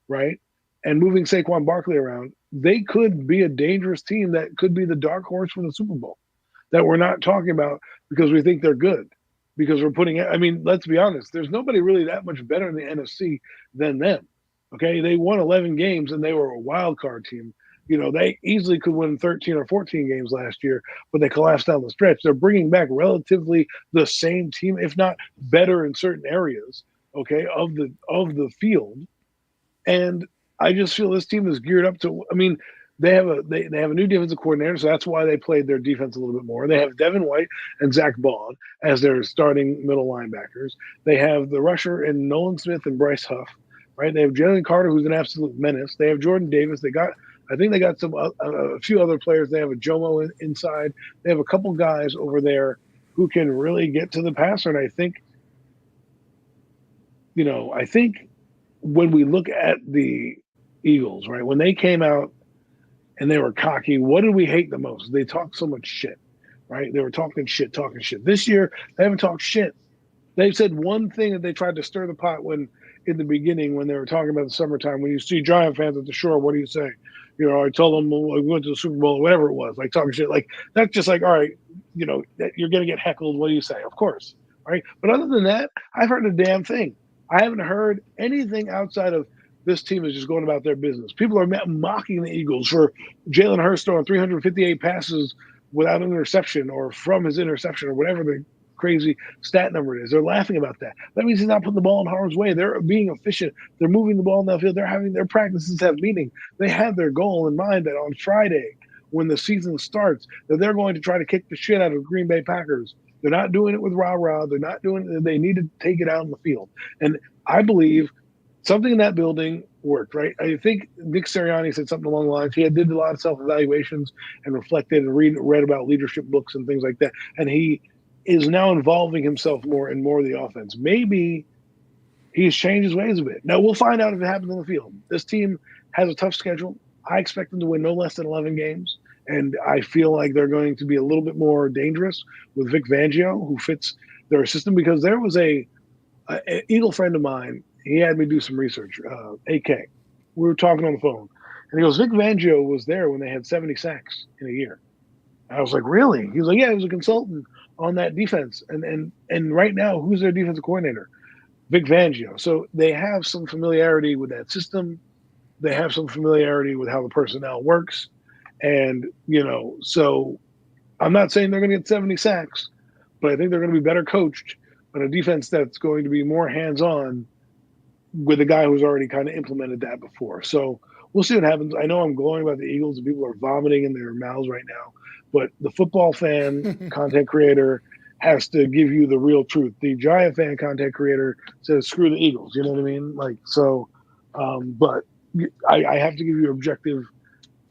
Speaker 2: right, and moving Saquon Barkley around, they could be a dangerous team that could be the dark horse for the Super Bowl that we're not talking about because we think they're good. Because we're let's be honest, there's nobody really that much better in the NFC than them. Okay, they won 11 games and they were a wild card team. They easily could win 13 or 14 games last year, but they collapsed down the stretch. They're bringing back relatively the same team, if not better in certain areas, okay, of the field. And I just feel this team is geared up to. They have a new defensive coordinator, so that's why they played their defense a little bit more. They have Devin White and Zach Bond as their starting middle linebackers. They have the rusher in Nolan Smith and Bryce Huff, right? They have Jalen Carter, who's an absolute menace. They have Jordan Davis. I think they got a few other players. They have a Jomo inside. They have a couple guys over there who can really get to the passer. And I think when we look at the Eagles, right, when they came out and they were cocky, what did we hate the most? They talked so much shit, right? They were talking shit. This year, they haven't talked shit. They've said one thing that they tried to stir the pot when in the beginning when they were talking about the summertime. When you see Giant fans at the shore, what do you say? I told them we went to the Super Bowl, whatever it was, like talking shit. Like that's just like, all right, that you're going to get heckled. What do you say? Of course, right? But other than that, I've heard a damn thing. I haven't heard anything outside of this team is just going about their business. People are mocking the Eagles for Jalen Hurts throwing 358 passes without an interception or from his interception or whatever the crazy stat number it is. They're laughing about that. That means he's not putting the ball in harm's way. They're being efficient. They're moving the ball in the field. They're having their practices have meaning. They have their goal in mind that on Friday, when the season starts, that they're going to try to kick the shit out of Green Bay Packers. They're not doing it with rah-rah. They're not doing it. They need to take it out in the field. And I believe something in that building worked, right? I think Nick Sirianni said something along the lines. He did a lot of self-evaluations and reflected and read about leadership books and things like that. And he is now involving himself more and more of the offense. Maybe he's changed his ways a bit. Now, we'll find out if it happens on the field. This team has a tough schedule. I expect them to win no less than 11 games. And I feel like they're going to be a little bit more dangerous with Vic Fangio, who fits their system, because there was an Eagle friend of mine. He had me do some research, AK. We were talking on the phone. And he goes, Vic Fangio was there when they had 70 sacks in a year. And I was like, really? He was like, yeah, he was a consultant on that defense. And right now, who's their defensive coordinator? Vic Fangio. So they have some familiarity with that system. They have some familiarity with how the personnel works. And, so I'm not saying they're going to get 70 sacks, but I think they're going to be better coached on a defense that's going to be more hands-on with a guy who's already kind of implemented that before. So we'll see what happens. I know I'm glowing about the Eagles and people are vomiting in their mouths right now, but the football fan content creator has to give you the real truth. The Giant fan content creator says, screw the Eagles. You know what I mean? But I have to give you objective,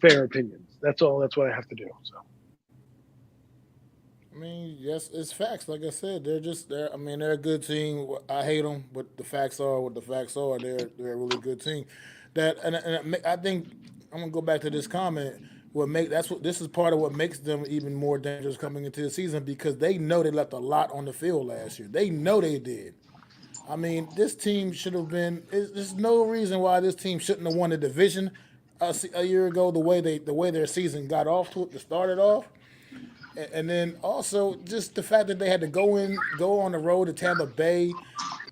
Speaker 2: fair opinions. That's all. That's what I have to do. So,
Speaker 1: mean, yes, it's facts. Like I said, they're. I mean, they're a good team. I hate them, but the facts are what the facts are. They're a really good team. I think I'm gonna go back to this comment. This is part of what makes them even more dangerous coming into the season because they know they left a lot on the field last year. They know they did. I mean, this team should have been. There's no reason why this team shouldn't have won the division a year ago. The way their season got off to started off. And then also just the fact that they had to go on the road to Tampa Bay,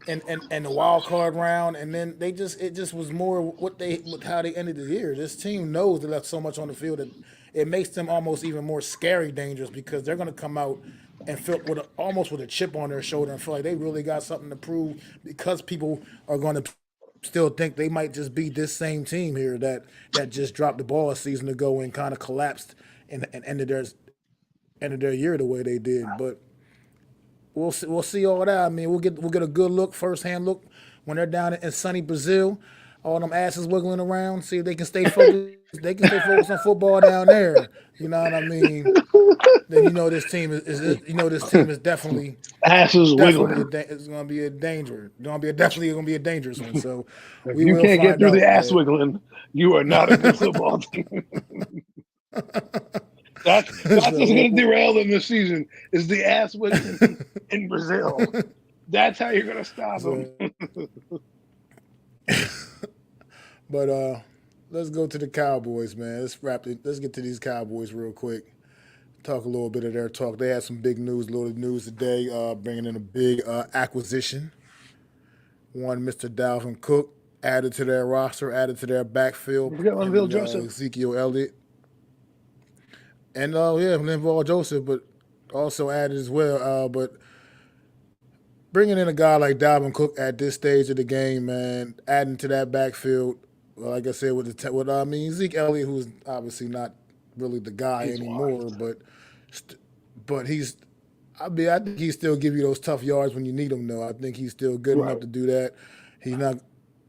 Speaker 1: and the wild card round, and then it just was more with how they ended the year. This team knows they left so much on the field that it makes them almost even more scary dangerous because they're going to come out and feel almost with a chip on their shoulder and feel like they really got something to prove because people are going to still think they might just be this same team here that just dropped the ball a season ago and kind of collapsed and ended their year the way they did. But we'll see all that. I mean, we'll get a good look, first hand look when they're down in sunny Brazil. All them asses wiggling around. See if they can stay focused. They can stay focused on football down there. You know what I mean? Then you know this team this team is
Speaker 2: Asses wiggling.
Speaker 1: it's going to be a danger. It's going to be definitely going to be a dangerous one. So
Speaker 2: If
Speaker 1: we
Speaker 2: you
Speaker 1: will
Speaker 2: can't get
Speaker 1: find
Speaker 2: through
Speaker 1: out.
Speaker 2: the ass wiggling, you are not a good football team. That's what's going to derail them this season is the ass wiggling in Brazil. That's how you're going to stop them.
Speaker 1: But let's go to the Cowboys, man. Let's wrap it. Let's get to these Cowboys real quick. Talk a little bit of their talk. They had some big news, little news today, bringing in a big acquisition. One, Mr. Dalvin Cook added to their roster, added to their backfield.
Speaker 2: You forgot
Speaker 1: Him
Speaker 2: Linville
Speaker 1: and
Speaker 2: Joseph.
Speaker 1: Ezekiel Elliott. And yeah, Linval Joseph, but also added as well. But bringing in a guy like Dalvin Cook at this stage of the game, man, adding to that backfield, like I said, I mean Zeke Elliott, who's obviously not really the guy
Speaker 2: He's
Speaker 1: anymore,
Speaker 2: washed.
Speaker 1: but I think he still give you those tough yards when you need him. Though I think he's still good enough
Speaker 2: Right.
Speaker 1: to do that. He's not,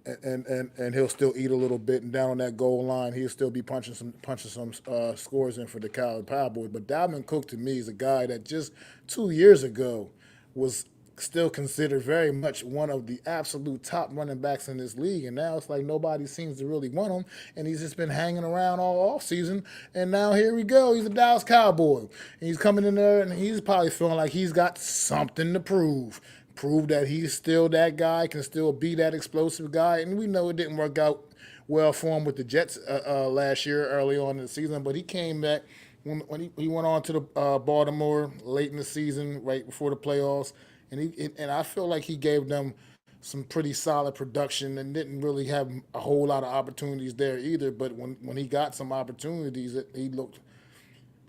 Speaker 1: and he'll still eat a little bit. And down on that goal line, he'll still be punching some scores in for the Cowboys. But Dalvin Cook to me is a guy that just 2 years ago was still considered very much one of the absolute top running backs in this league. And now it's like nobody seems to really want him. And he's just been hanging around all off season. And now here we go. He's a Dallas Cowboy. And he's coming in there and he's probably feeling like he's got something to prove. Prove that he's still that guy, can still be that explosive guy. And we know it didn't work out well for him with the Jets last year, early on in the season. But he came back when he went on to the Baltimore late in the season, right before the playoffs, and I feel like he gave them some pretty solid production and didn't really have a whole lot of opportunities there either. But when he got some opportunities, he looked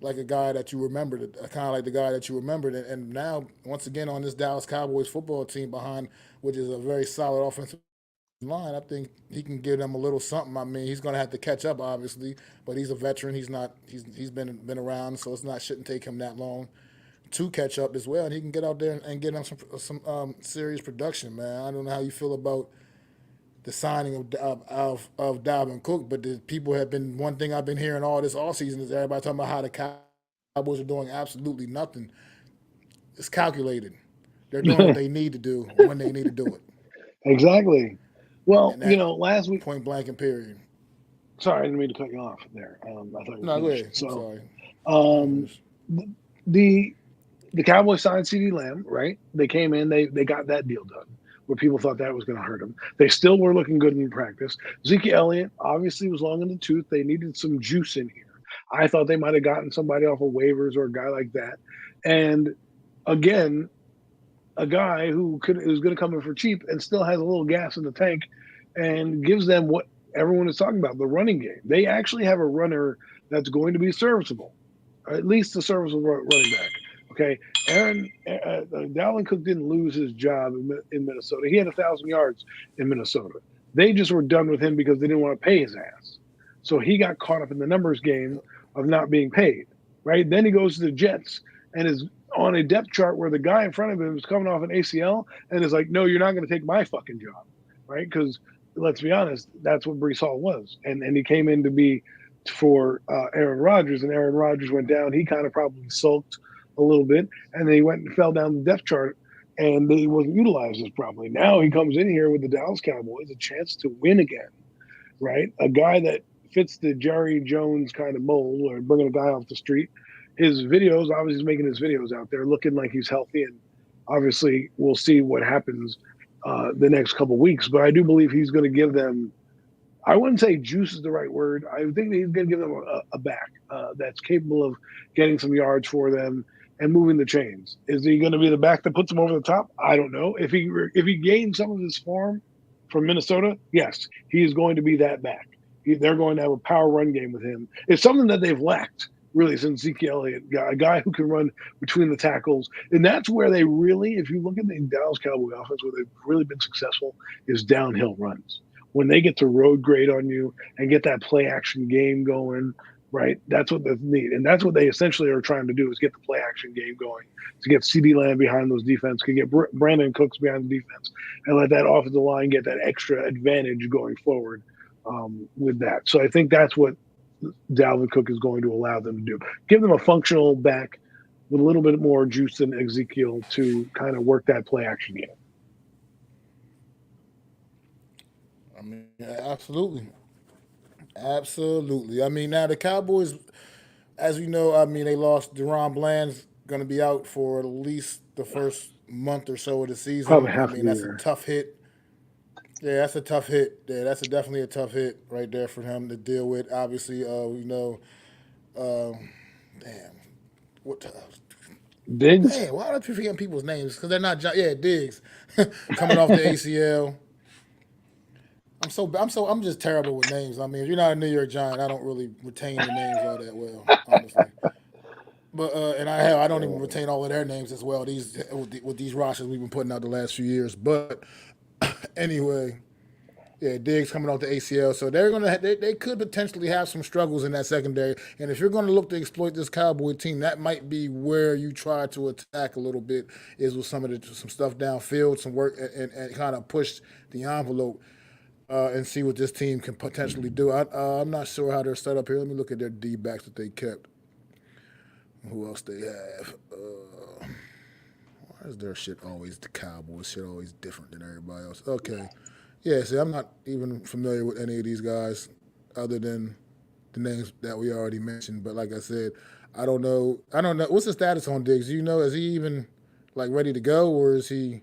Speaker 1: like a guy that you remembered, kind of like the guy that you remembered. And now, once again, on this Dallas Cowboys football team behind, which is a very solid offensive line, I think he can give them a little something. I mean, he's going to have to catch up, obviously, but he's a veteran. He's not. He's been around, so it's not shouldn't take him that long to catch up as well. And he can get out there and get him some serious production, man. I don't know how you feel about the signing of Dalvin Cook, but the people have been one thing I've been hearing all this all season is everybody talking about how the Cowboys are doing absolutely nothing. It's calculated. They're doing what they need to do when they need to do it.
Speaker 2: Exactly. Well,
Speaker 1: And that
Speaker 2: last week.
Speaker 1: point blank and period.
Speaker 2: Sorry, I didn't mean to cut you off there. I thought you were
Speaker 1: No, go
Speaker 2: finished.
Speaker 1: ahead. I'm
Speaker 2: So,
Speaker 1: sorry.
Speaker 2: um, the Cowboys signed CeeDee Lamb, right? They came in, they got that deal done where people thought that was going to hurt them. They still were looking good in practice. Zeke Elliott obviously was long in the tooth. They needed some juice in here. I thought they might have gotten somebody off of waivers or a guy like that. And again, a guy who's going to come in for cheap and still has a little gas in the tank and gives them what everyone is talking about, the running game. They actually have a runner that's going to be serviceable, or at least a serviceable running back. Okay, Dalvin Cook didn't lose his job in Minnesota. He had 1,000 yards in Minnesota. They just were done with him because they didn't want to pay his ass. So he got caught up in the numbers game of not being paid, right? Then he goes to the Jets and is on a depth chart where the guy in front of him is coming off an ACL and is like, no, you're not going to take my fucking job, right? Because let's be honest, that's what Brees Hall was. And he came in to be for Aaron Rodgers, and Aaron Rodgers went down. He kind of probably sulked a little bit, and then he went and fell down the depth chart, and he wasn't utilized as properly. Now he comes in here with the Dallas Cowboys, a chance to win again, right? A guy that fits the Jerry Jones kind of mold, or bringing a guy off the street. His videos, obviously, he's making his videos out there, looking like he's healthy, and obviously, we'll see what happens the next couple of weeks. But I do believe he's going to give them. I wouldn't say juice is the right word. I think he's going to give them a back that's capable of getting some yards for them and moving the chains. Is he going to be the back that puts him over the top? I don't know. If he gains some of his form from Minnesota, yes, he is going to be that back. They're going to have a power run game with him. It's something that they've lacked really since Zeke Elliott, a guy who can run between the tackles. And that's where they really, if you look at the Dallas Cowboy offense, where they've really been successful is downhill runs. When they get to road grade on you and get that play action game going, right? That's what they need. And that's what they essentially are trying to do is get the play action game going, to get CD Lamb behind those defense, to get Brandon Cooks behind the defense, and let that offensive line get that extra advantage going forward with that. So I think that's what Dalvin Cook is going to allow them to do. Give them a functional back with a little bit more juice than Ezekiel to kind of work that play action game.
Speaker 1: I mean, absolutely. Absolutely. I mean, now the Cowboys, as we know, I mean, they lost Deron Bland's going to be out for at least the first month or so of the season.
Speaker 2: Probably half
Speaker 1: I mean,
Speaker 2: the
Speaker 1: that's
Speaker 2: year.
Speaker 1: a tough hit. Yeah, that's a tough hit. Yeah, that's definitely a tough hit right there for him to deal with. Obviously, we know, damn, what?
Speaker 2: Diggs?
Speaker 1: Damn, why do I keep forgetting people's names? Because they're not. Yeah, Diggs coming off the ACL. I'm just terrible with names. I mean, if you're not a New York Giant, I don't really retain the names all that well, honestly. But and I don't even retain all of their names as well. These with these rosters we've been putting out the last few years. But anyway, yeah, Diggs coming off the ACL, so they could potentially have some struggles in that secondary. And if you're going to look to exploit this Cowboy team, that might be where you try to attack a little bit, is with some stuff downfield, some work, and kind of push the envelope. And see what this team can potentially do. I'm not sure how they're set up here. Let me look at their D backs that they kept. Who else they have? Why is their shit always the Cowboys shit always different than everybody else? Okay, yeah. See, I'm not even familiar with any of these guys other than the names that we already mentioned. But like I said, I don't know. What's the status on Diggs? Do you know? Is he even like ready to go, or is he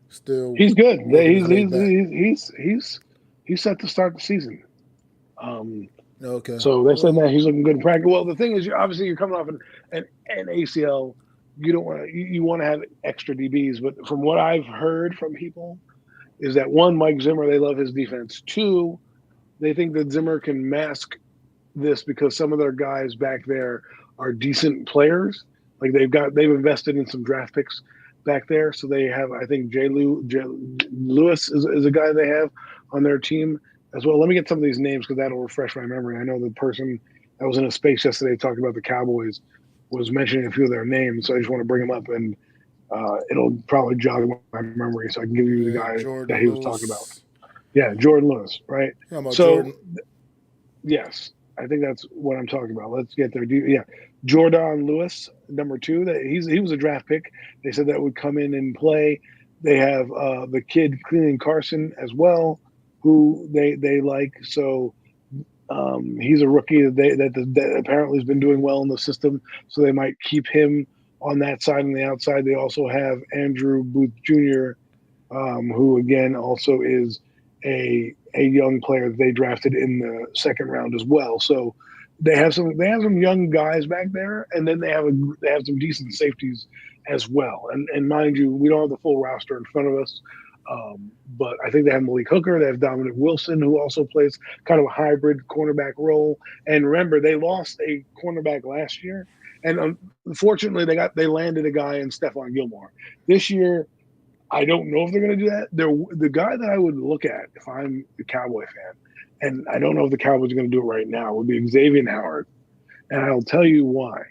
Speaker 1: still?
Speaker 2: He's good.
Speaker 1: Working his way back?
Speaker 2: He's set to start the season.
Speaker 1: Okay.
Speaker 2: So they said that he's looking good in practice. Well, the thing is, you're coming off an ACL. You don't want to. You want to have extra DBs. But from what I've heard from people, is that one, Mike Zimmer, they love his defense. Two, they think that Zimmer can mask this because some of their guys back there are decent players. Like they've invested in some draft picks back there. So they have, I think, Jay Lewis is a guy they have on their team as well. Let me get some of these names because that'll refresh my memory. I know the person that was in a space yesterday talking about the Cowboys was mentioning a few of their names. So I just want to bring them up, and it'll probably jog my memory so I can give you the guy
Speaker 1: Jordan
Speaker 2: that he was
Speaker 1: Lewis.
Speaker 2: talking about. Yeah, Jordan Lewis, right? So,
Speaker 1: Jordan.
Speaker 2: Yes, I think that's what I'm talking about. Let's get there. Yeah, Jordan Lewis, number 2. He was a draft pick. They said that would come in and play. They have the kid Cleveland Carson as well, who they like. So he's a rookie that apparently has been doing well in the system. So they might keep him on that side and the outside. They also have Andrew Booth Jr., who again also is a young player that they drafted in the second round as well. So they have some young guys back there, and then they have some decent safeties as well. And mind you, we don't have the full roster in front of us, but I think they have Malik Hooker. They have Dominic Wilson, who also plays kind of a hybrid cornerback role. And remember, they lost a cornerback last year, and unfortunately, they landed a guy in Stephon Gilmore. This year, I don't know if they're going to do that. The guy that I would look at if I'm a Cowboy fan, and I don't know if the Cowboys are going to do it right now, would be Xavier Howard. And I'll tell you why.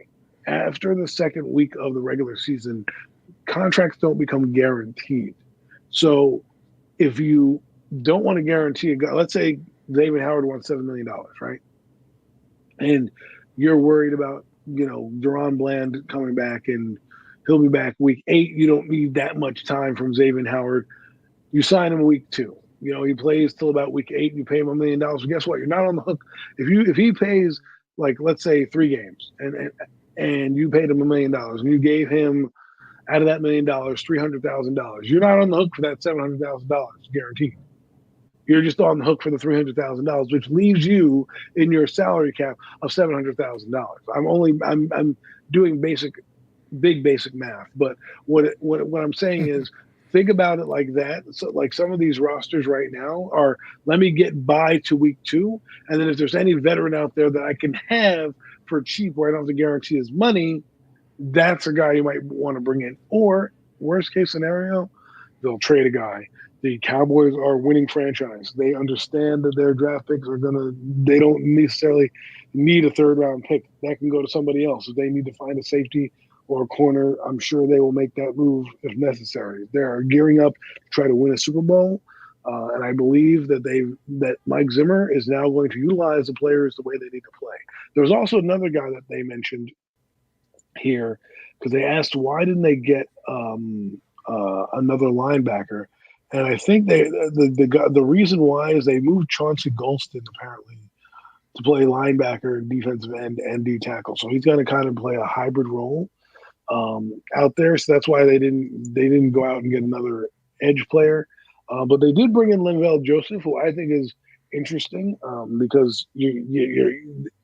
Speaker 2: After the second week of the regular season, contracts don't become guaranteed. So if you don't want to guarantee a guy, let's say Xavier Howard wants $7 million, right? And you're worried about Deron Bland coming back, and he'll be back week 8. You don't need that much time from Xavier Howard. You sign him week 2. He plays till about week 8. You pay him $1 million. But guess what? You're not on the hook if he plays, like, let's say 3 games, and you paid him $1 million, and you gave him out of that $1 million $300,000. You're not on the hook for that $700,000 guaranteed. You're just on the hook for the $300,000, which leaves you in your salary cap of $700,000. I'm doing big basic math, but what I'm saying is, think about it like that. So, like, some of these rosters right now are, let me get by to week 2, and then if there's any veteran out there that I can have for cheap, where I don't have to guarantee his money, that's a guy you might want to bring in. Or worst case scenario, they'll trade a guy. The Cowboys are a winning franchise. They understand that their draft picks they don't necessarily need a 3rd-round pick. That can go to somebody else. If they need to find a safety or a corner, I'm sure they will make that move if necessary. They are gearing up to try to win a Super Bowl. And I believe that Mike Zimmer is now going to utilize the players the way they need to play. There was also another guy that they mentioned here, because they asked why didn't they get another linebacker, and I think the reason why is they moved Chauncey Golston apparently to play linebacker, defensive end, and D tackle. So he's going to kind of play a hybrid role out there. So that's why they didn't go out and get another edge player, but they did bring in Linval Joseph, who I think is interesting, because you're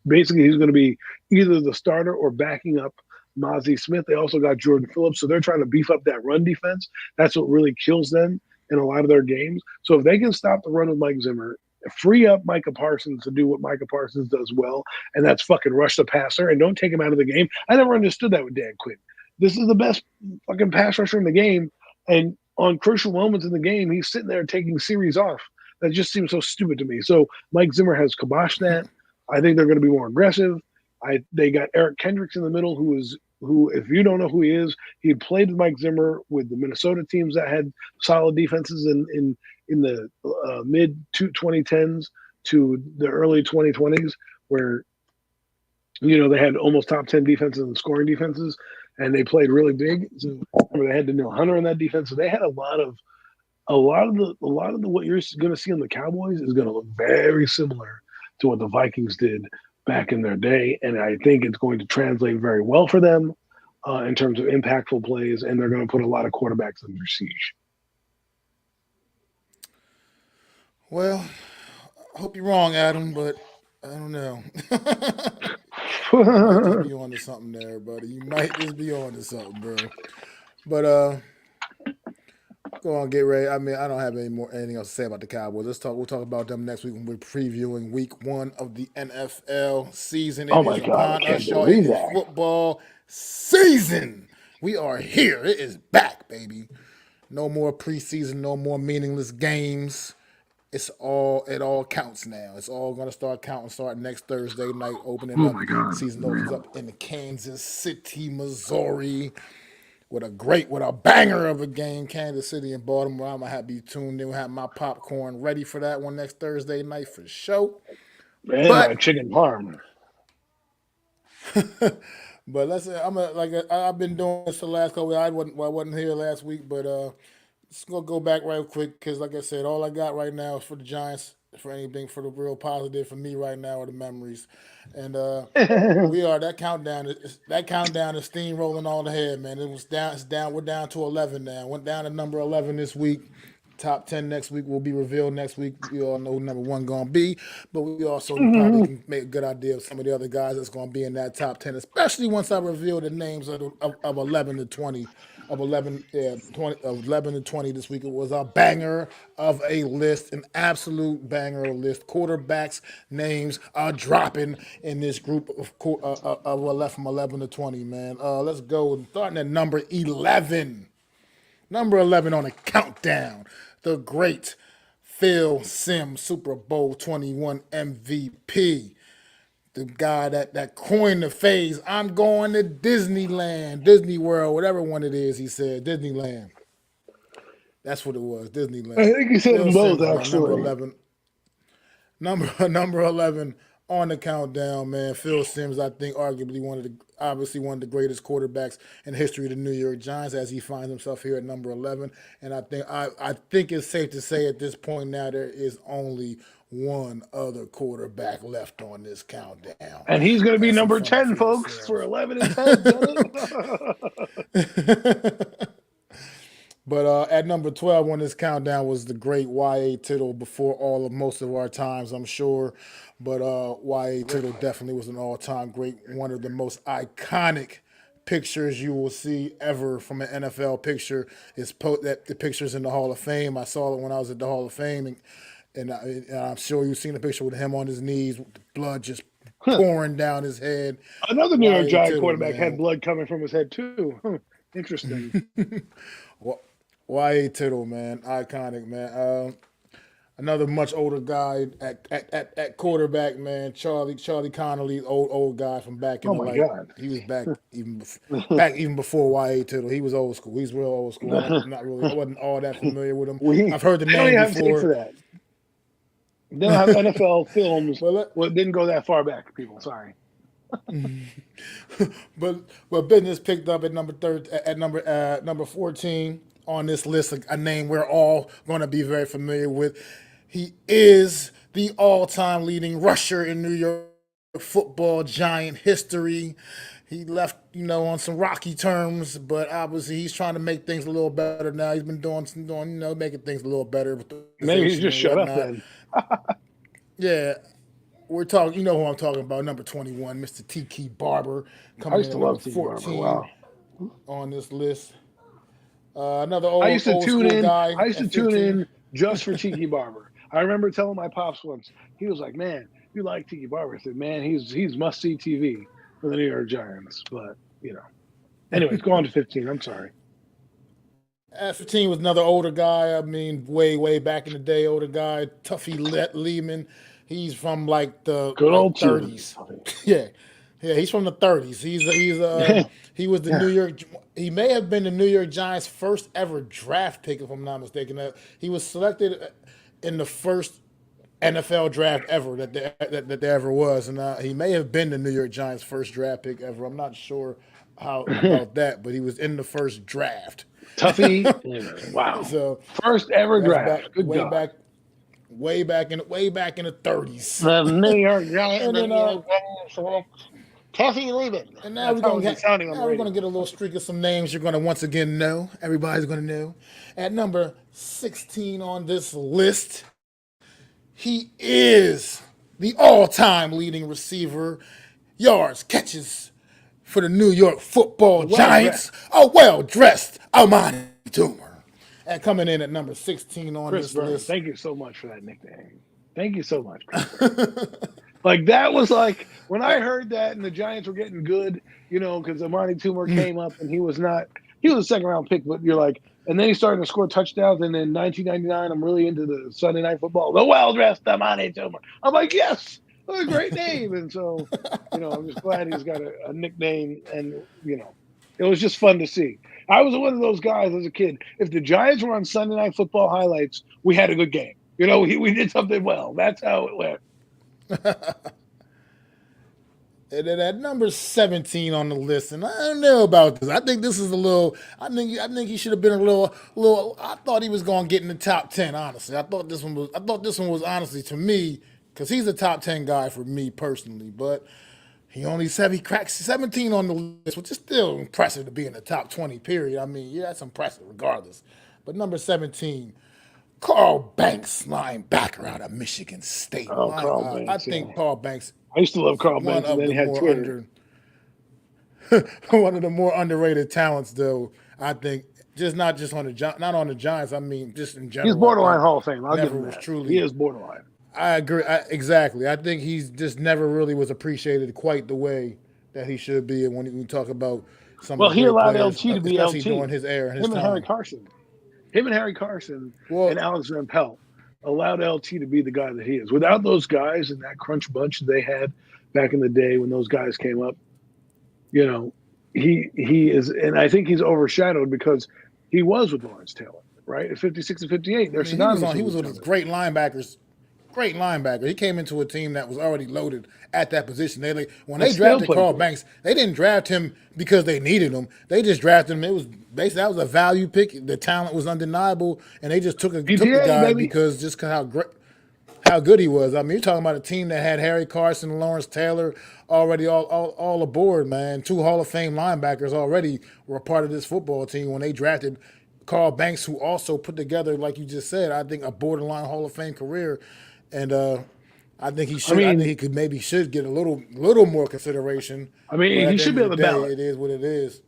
Speaker 2: basically, he's going to be either the starter or backing up Mozzie Smith. They also got Jordan Phillips, so they're trying to beef up that run defense. That's what really kills them in a lot of their games. So if they can stop the run with Mike Zimmer, free up Micah Parsons to do what Micah Parsons does well, and that's fucking rush the passer and don't take him out of the game. I never understood that with Dan Quinn. This is the best fucking pass rusher in the game, and on crucial moments in the game, he's sitting there taking series off. That just seems so stupid to me. So Mike Zimmer has kiboshed that. I think they're going to be more aggressive. They got Eric Kendricks in the middle, who, if you don't know who he is, he played with Mike Zimmer with the Minnesota teams that had solid defenses in the mid 2010s to the early 2020s, where they had almost top 10 defenses and scoring defenses, and they played really big. So they had Daniil Hunter in that defense. So they had a lot of the what you're going to see on the Cowboys is going to look very similar to what the Vikings did back in their day, and I think it's going to translate very well for them in terms of impactful plays, and they're going to put a lot of quarterbacks under siege.
Speaker 1: Well, I hope you're wrong, Adam, but I don't know. You might just be on to something there, buddy. You might just be on to something, bro. But go on, get ready. I mean, I don't have anything else to say about the Cowboys. We'll talk about them next week when we're previewing week 1 of the NFL season.
Speaker 2: Oh
Speaker 1: It
Speaker 2: my
Speaker 1: is
Speaker 2: God, I
Speaker 1: upon
Speaker 2: can't
Speaker 1: us, y'all. It
Speaker 2: believe
Speaker 1: is
Speaker 2: that.
Speaker 1: football season. We are here. It is back, baby. No more preseason, no more meaningless games. It all counts now. It's all gonna start counting starting next Thursday night, opening
Speaker 2: Oh
Speaker 1: up.
Speaker 2: my God,
Speaker 1: Season opens
Speaker 2: man.
Speaker 1: up in Kansas City, Missouri, with a banger of a game, Kansas City and Baltimore. I'm gonna have to be tuned in, have my popcorn ready for that one next Thursday night for sure.
Speaker 2: And my
Speaker 1: But
Speaker 2: chicken parm.
Speaker 1: I've been doing this for the last couple. I wasn't here last week, but just gonna go back right quick because, like I said, all I got right now is for the Giants. For anything for the real positive for me right now are the memories, and we are that countdown is steamrolling on ahead, man. It was down. It's down. We're down to 11 now. Went down to number 11 this week. Top 10 next week will be revealed next week. We all know who number 1 gonna be, but we also probably can make a good idea of some of the other guys that's gonna be in that top 10, especially once I reveal the names of 11 to 20. Of 11, yeah, 20, of 11 to 20 this week. It was a banger of a list, an absolute banger of a list. Quarterbacks' names are dropping in this group of what left from 11 to 20, man. Let's go. Starting at number 11. Number 11 on the countdown. The great Phil Simms, Super Bowl 21 MVP. The guy that coined the phrase, I'm going to Disneyland, Disney World, whatever one it is, he said, Disneyland. That's what it was,
Speaker 2: I
Speaker 1: Disneyland.
Speaker 2: think you said
Speaker 1: Phil
Speaker 2: them both,
Speaker 1: Simms, man, number
Speaker 2: actually.
Speaker 1: 11. Number 11 On the countdown, man, Phil Simms, I think arguably obviously one of the greatest quarterbacks in the history of the New York Giants, as he finds himself here at number 11. And I think it's safe to say at this point now there is only one other quarterback left on this countdown.
Speaker 2: And he's going to be
Speaker 1: That's in
Speaker 2: number
Speaker 1: front of
Speaker 2: 10,
Speaker 1: Phil
Speaker 2: folks, for
Speaker 1: Simms.
Speaker 2: 11 and 10. Get it?
Speaker 1: But at number 12 on this countdown was the great Y.A. Tittle before most of our times, I'm sure. But Y.A. Tittle definitely was an all-time great, one of the most iconic pictures you will see ever from an NFL picture is that the picture's in the Hall of Fame. I saw it when I was at the Hall of Fame, and I'm sure you've seen a picture with him on his knees, with the blood just pouring down his head.
Speaker 2: Another New York
Speaker 1: Y.A.
Speaker 2: Giant
Speaker 1: Tittle,
Speaker 2: quarterback
Speaker 1: man.
Speaker 2: had blood coming from his head, too. Interesting.
Speaker 1: Y.A. Tittle, man, iconic, man. Another much older guy at quarterback, man. Charlie Connolly, old guy from back in
Speaker 2: Oh,
Speaker 1: the
Speaker 2: my
Speaker 1: like.
Speaker 2: God.
Speaker 1: He was back even before Y.A. Tittle. He was old school. He's real old school. I wasn't all that familiar with him. I've heard the
Speaker 2: They don't
Speaker 1: name
Speaker 2: even have tape
Speaker 1: before.
Speaker 2: for that. They don't have NFL films.
Speaker 1: But
Speaker 2: Well, it didn't go that far back, people. Sorry.
Speaker 1: but business picked up at number 14 on this list, a name we're all going to be very familiar with. He is the all-time leading rusher in New York football Giant history. He left, on some rocky terms, but obviously he's trying to make things a little better now. He's been doing, making things a little better with the
Speaker 2: Maybe he
Speaker 1: organization
Speaker 2: just
Speaker 1: and
Speaker 2: shut up
Speaker 1: whatnot.
Speaker 2: then.
Speaker 1: Yeah, we're talking. You know who I'm talking about? Number 21, Mr. Tiki Barber,
Speaker 2: I
Speaker 1: coming
Speaker 2: used
Speaker 1: in
Speaker 2: to
Speaker 1: at number
Speaker 2: love Tiki Barber.
Speaker 1: 14
Speaker 2: Wow.
Speaker 1: on this list. Another
Speaker 2: I used to
Speaker 1: old
Speaker 2: tune
Speaker 1: school
Speaker 2: in.
Speaker 1: guy
Speaker 2: I used to
Speaker 1: at
Speaker 2: tune
Speaker 1: 15.
Speaker 2: in just for Tiki Barber. I remember telling my pops once. He was like, "Man, you like Tiki Barber?" I said, "Man, he's must see TV for the New York Giants." But anyways, go on to 15. I'm sorry.
Speaker 1: At 15 was another older guy. I mean, way back in the day, older guy, Tuffy Lehman. He's from like the
Speaker 2: Good old
Speaker 1: 30s. Yeah, he's from the 30s. He was the New York. He may have been the New York Giants' first ever draft pick, if I'm not mistaken. He was selected in the first NFL draft ever that there ever was, and he may have been the New York Giants' first draft pick ever. I'm not sure how about that, but he was in the first draft.
Speaker 2: Tuffy. Wow.
Speaker 1: So
Speaker 2: First ever
Speaker 1: that's
Speaker 2: draft. Good God.
Speaker 1: way back in the 30s.
Speaker 2: The New York Giants.
Speaker 1: And
Speaker 2: The
Speaker 1: then
Speaker 2: New York Giants. Tuffy Lehman.
Speaker 1: and now
Speaker 2: That's how it was sounding on the
Speaker 1: we're
Speaker 2: radio.
Speaker 1: gonna get a little streak of some names you're gonna once again know. Everybody's gonna know. At number 16 on this list, he is the all-time leading receiver, yards, catches for the New York Football Giants. A well-dressed Amani Toomer. And coming in at number 16 on
Speaker 2: Chris
Speaker 1: this
Speaker 2: Burns.
Speaker 1: list.
Speaker 2: Thank you so much for that nickname. Thank you so much, Chris Burns. Like, that was like, when I heard that and the Giants were getting good, because Amani Toomer came up and he was a second-round pick, but you're like, and then he started to score touchdowns, and then 1999, I'm really into the Sunday Night Football. The well-dressed Amani Toomer. I'm like, yes, what a great name. And so, I'm just glad he's got a nickname, and, it was just fun to see. I was one of those guys as a kid. If the Giants were on Sunday Night Football highlights, we had a good game. We did something well. That's how it went.
Speaker 1: And then at number 17 on the list, and I don't know about this. I think this is a little. I think he should have been a little. I thought he was going to get in the top 10. Honestly, I thought this one was honestly to me because he's a top 10 guy for me personally. But he cracked 17 on the list, which is still impressive to be in the top 20. Period. I mean, yeah, that's impressive regardless. But number 17. Carl Banks, linebacker out of Michigan State.
Speaker 2: Oh, Carl Banks.
Speaker 1: I think Carl Banks.
Speaker 2: I used to love Carl Banks, and then he had Twitter.
Speaker 1: One of the more underrated talents, though. I think not on the Giants. I mean, just in general.
Speaker 2: He's borderline Hall of Fame. I'll give him that.
Speaker 1: Truly,
Speaker 2: he is borderline.
Speaker 1: I agree. Exactly. I think he's just never really was appreciated quite the way that he should be. And when you talk about some,
Speaker 2: well,
Speaker 1: of the
Speaker 2: he
Speaker 1: great
Speaker 2: allowed
Speaker 1: players,
Speaker 2: LT to be
Speaker 1: especially
Speaker 2: LT
Speaker 1: during his era, his
Speaker 2: him
Speaker 1: time.
Speaker 2: And Harry Carson, and Alex Van Pelt allowed LT to be the guy that he is. Without those guys and that crunch bunch they had back in the day when those guys came up, he is, and I think he's overshadowed because he was with Lawrence Taylor, right? At 56 and 58, they're synonymous.
Speaker 1: He was with his great linebackers. great linebacker. He came into a team that was already loaded at that position. When
Speaker 2: And
Speaker 1: they
Speaker 2: still
Speaker 1: drafted
Speaker 2: played
Speaker 1: Carl
Speaker 2: good.
Speaker 1: Banks, they didn't draft him because they needed him. They just drafted him. It was basically that was a value pick. The talent was undeniable, and they just took the
Speaker 2: PTA,
Speaker 1: guy
Speaker 2: baby.
Speaker 1: because just how great. How good he was. I mean, you're talking about a team that had Harry Carson, Lawrence Taylor already all aboard, man. Two Hall of Fame linebackers already were part of this football team when they drafted Carl Banks, who also put together, like you just said, I think a borderline Hall of Fame career. And I think he
Speaker 2: I
Speaker 1: should. I think
Speaker 2: mean,
Speaker 1: he could maybe should get a little more consideration. But
Speaker 2: he
Speaker 1: at the
Speaker 2: should
Speaker 1: end
Speaker 2: be
Speaker 1: of
Speaker 2: on
Speaker 1: the
Speaker 2: the
Speaker 1: day,
Speaker 2: ballot.
Speaker 1: it is what it is.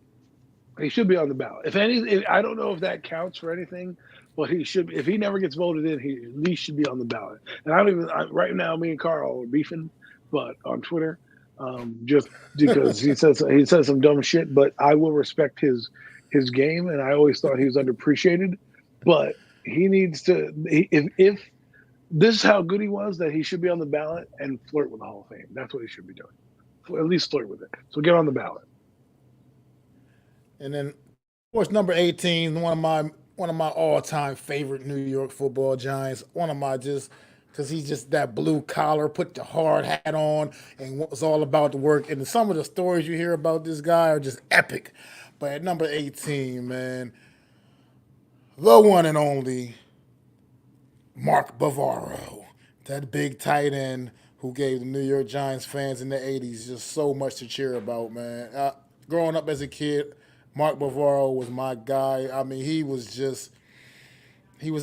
Speaker 2: He should be on the ballot. I don't know if that counts for anything, but he should. If he never gets voted in, he at least should be on the ballot. And I don't even. Right now, me and Carl are beefing, but on Twitter, just because he says some dumb shit. But I will respect his game, and I always thought he was underappreciated. But he needs to. If this is how good he was, that he should be on the ballot and flirt with the Hall of Fame. That's what he should be doing. At least flirt with it. So get on the ballot.
Speaker 1: And then, of course, number 18, one of my all-time favorite New York Football Giants. One of my just because he's just that blue collar, put the hard hat on, and was all about the work. And some of the stories you hear about this guy are just epic. But at number 18, man, the one and only Mark Bavaro, that big tight end who gave the New York Giants fans in the 80s just so much to cheer about, man. Growing up as a kid, Mark Bavaro was my guy. I mean, he was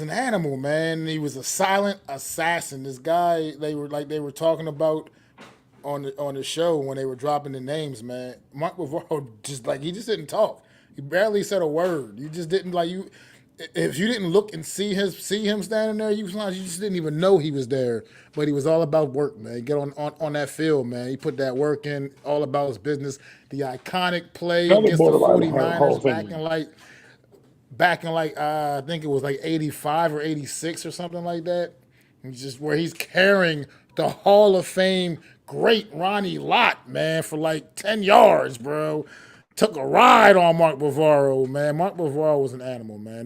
Speaker 1: an animal, man. He was a silent assassin. This guy they were talking about on the show when they were dropping the names, man. Mark Bavaro he just didn't talk. He barely said a word. You just didn't like you. If you didn't look and see him standing there, you just didn't even know he was there. But he was all about work, man. Get on that field, man. He put that work in, all about his business. The iconic play
Speaker 2: Another
Speaker 1: against the
Speaker 2: borderline Hall
Speaker 1: 49ers
Speaker 2: of Fame.
Speaker 1: back in I think it was like 85 or 86 or something like that. It's just where he's carrying the Hall of Fame great Ronnie Lott, man, for like 10 yards, bro. Took a ride on Mark Bavaro, man. Mark Bavaro was an animal, man.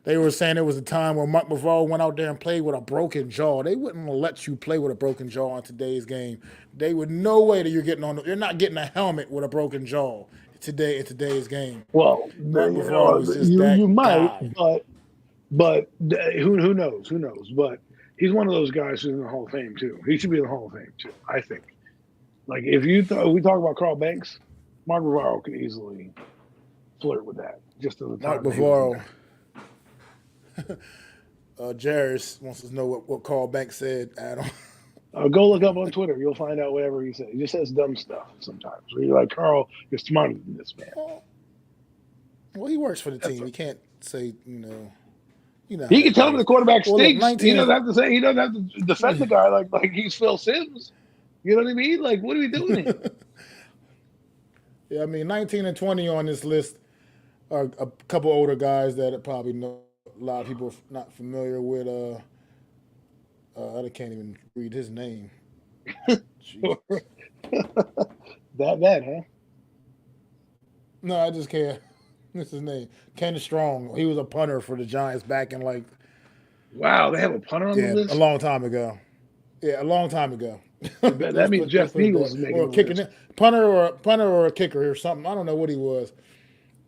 Speaker 1: They were saying there was a time where Mark Bavaro went out there and played with a broken jaw. They wouldn't let you play with a broken jaw in today's game. They would no way that you're not getting a helmet with a broken jaw in today's game.
Speaker 2: Well,
Speaker 1: Mark Bavaro was just
Speaker 2: you
Speaker 1: that
Speaker 2: might,
Speaker 1: guy.
Speaker 2: but who knows? Who knows? But he's one of those guys who's in the Hall of Fame too. He should be in the Hall of Fame too. I think. Like if we talk about Carl Banks, Mark Bavaro could easily flirt with that. Just in the
Speaker 1: Mark
Speaker 2: time that he was
Speaker 1: Bavaro. Jarris wants to know what Carl Banks said, Adam.
Speaker 2: there. Go look up on Twitter. You'll find out whatever he says. He just says dumb stuff sometimes. Where you're like, Carl, you're smarter than this man.
Speaker 1: Well, he works for the
Speaker 2: That's
Speaker 1: team. He can't say, how
Speaker 2: He can
Speaker 1: that
Speaker 2: tell him the
Speaker 1: goes.
Speaker 2: quarterback
Speaker 1: Well, look,
Speaker 2: stinks. He
Speaker 1: 19
Speaker 2: doesn't
Speaker 1: and
Speaker 2: have to say. He doesn't have to defend the guy like he's Phil Simms. You know what I mean? Like, what are we doing here?
Speaker 1: yeah, I mean, 19 and 20 on this list are a couple older guys that probably know a lot of people are not familiar with. I can't even read his name. Jeez.
Speaker 2: That bad, huh?
Speaker 1: No, I just can't. What's his name? Ken Strong. He was a punter for the Giants back in
Speaker 2: Wow, they have a punter on the
Speaker 1: a
Speaker 2: list.
Speaker 1: long time ago. Yeah, a long time ago.
Speaker 2: That means
Speaker 1: Let's
Speaker 2: Jeff
Speaker 1: put it
Speaker 2: Nichols
Speaker 1: that
Speaker 2: is making
Speaker 1: or
Speaker 2: the
Speaker 1: kicking
Speaker 2: list.
Speaker 1: it, punter or a kicker or something. I don't know what he was,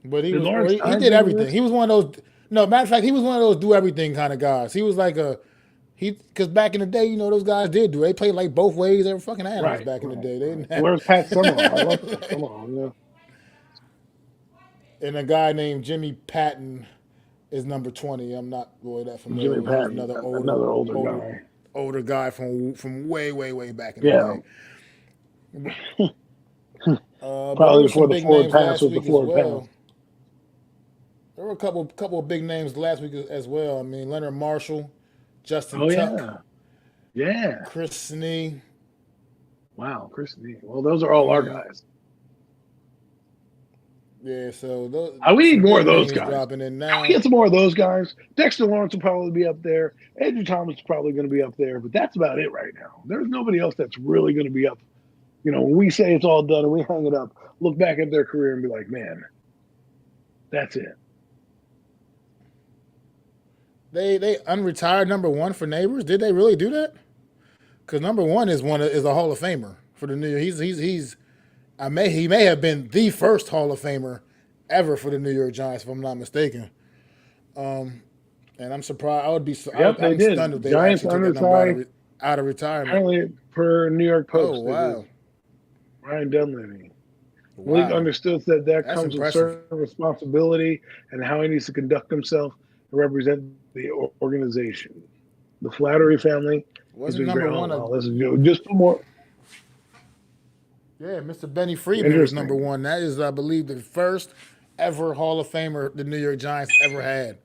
Speaker 1: but he
Speaker 2: Did
Speaker 1: was or
Speaker 2: Lawrence
Speaker 1: he
Speaker 2: Tynes
Speaker 1: did
Speaker 2: make the
Speaker 1: everything.
Speaker 2: list?
Speaker 1: He was one of those. No, matter of fact, he was one of those do everything kind of guys. He was like because back in the day, those guys did do. They played like both ways. They were fucking animals
Speaker 2: Right,
Speaker 1: back in the
Speaker 2: right,
Speaker 1: day. They
Speaker 2: right.
Speaker 1: didn't have.
Speaker 2: Where's Pat Summerall? I love Pat Summerall. You know?
Speaker 1: And a guy named Jimmy Patton is number 20. I'm not really that familiar
Speaker 2: Jimmy
Speaker 1: with him. He's
Speaker 2: Patton,
Speaker 1: another
Speaker 2: another older
Speaker 1: older,
Speaker 2: guy.
Speaker 1: older guy from way back in the
Speaker 2: Yeah,
Speaker 1: day. But there
Speaker 2: probably
Speaker 1: were
Speaker 2: before
Speaker 1: some
Speaker 2: the
Speaker 1: big
Speaker 2: Ford
Speaker 1: names
Speaker 2: pass
Speaker 1: last
Speaker 2: was the
Speaker 1: week as
Speaker 2: Ford pass.
Speaker 1: well. There were a couple of big names last week as well. I mean, Leonard Marshall, Justin
Speaker 2: Oh
Speaker 1: Tuck,
Speaker 2: yeah, yeah.
Speaker 1: Chris Snee.
Speaker 2: Wow, Chris Neal. Well, those are all our
Speaker 1: Mm,
Speaker 2: guys.
Speaker 1: yeah, so those,
Speaker 2: We need
Speaker 1: some
Speaker 2: more of
Speaker 1: big
Speaker 2: those
Speaker 1: names
Speaker 2: guys.
Speaker 1: dropping in
Speaker 2: Can we
Speaker 1: now.
Speaker 2: get some more of those guys? Dexter Lawrence will probably be up there. Andrew Thomas is probably going to be up there, but that's about it right now. There's nobody else that's really going to be up. When we say it's all done and we hang it up, look back at their career and be like, man, that's it.
Speaker 1: They unretired number one for Neighbors. Did they really do that? because number one is a Hall of Famer for the New York. He may have been the first Hall of Famer ever for the New York Giants, if I'm not mistaken. And I'm surprised.
Speaker 2: Yep, they
Speaker 1: I'm stunned
Speaker 2: did.
Speaker 1: if they
Speaker 2: Giants
Speaker 1: actually took that number
Speaker 2: undersized.
Speaker 1: out of retirement.
Speaker 2: Apparently, per New York
Speaker 1: Oh
Speaker 2: Post, they did.
Speaker 1: wow,
Speaker 2: Ryan Dunleavy. Malik
Speaker 1: wow,
Speaker 2: understood that
Speaker 1: that's
Speaker 2: comes with
Speaker 1: impressive.
Speaker 2: certain responsibility and how he needs to conduct himself to represent the organization. The Flattery family has
Speaker 1: Wasn't
Speaker 2: been great.
Speaker 1: number
Speaker 2: Oh,
Speaker 1: one?
Speaker 2: well, listen, just for more
Speaker 1: Yeah, Mr. Benny Friedman was number
Speaker 2: interesting.
Speaker 1: one. That is, I believe, the first ever Hall of Famer the New York Giants ever had.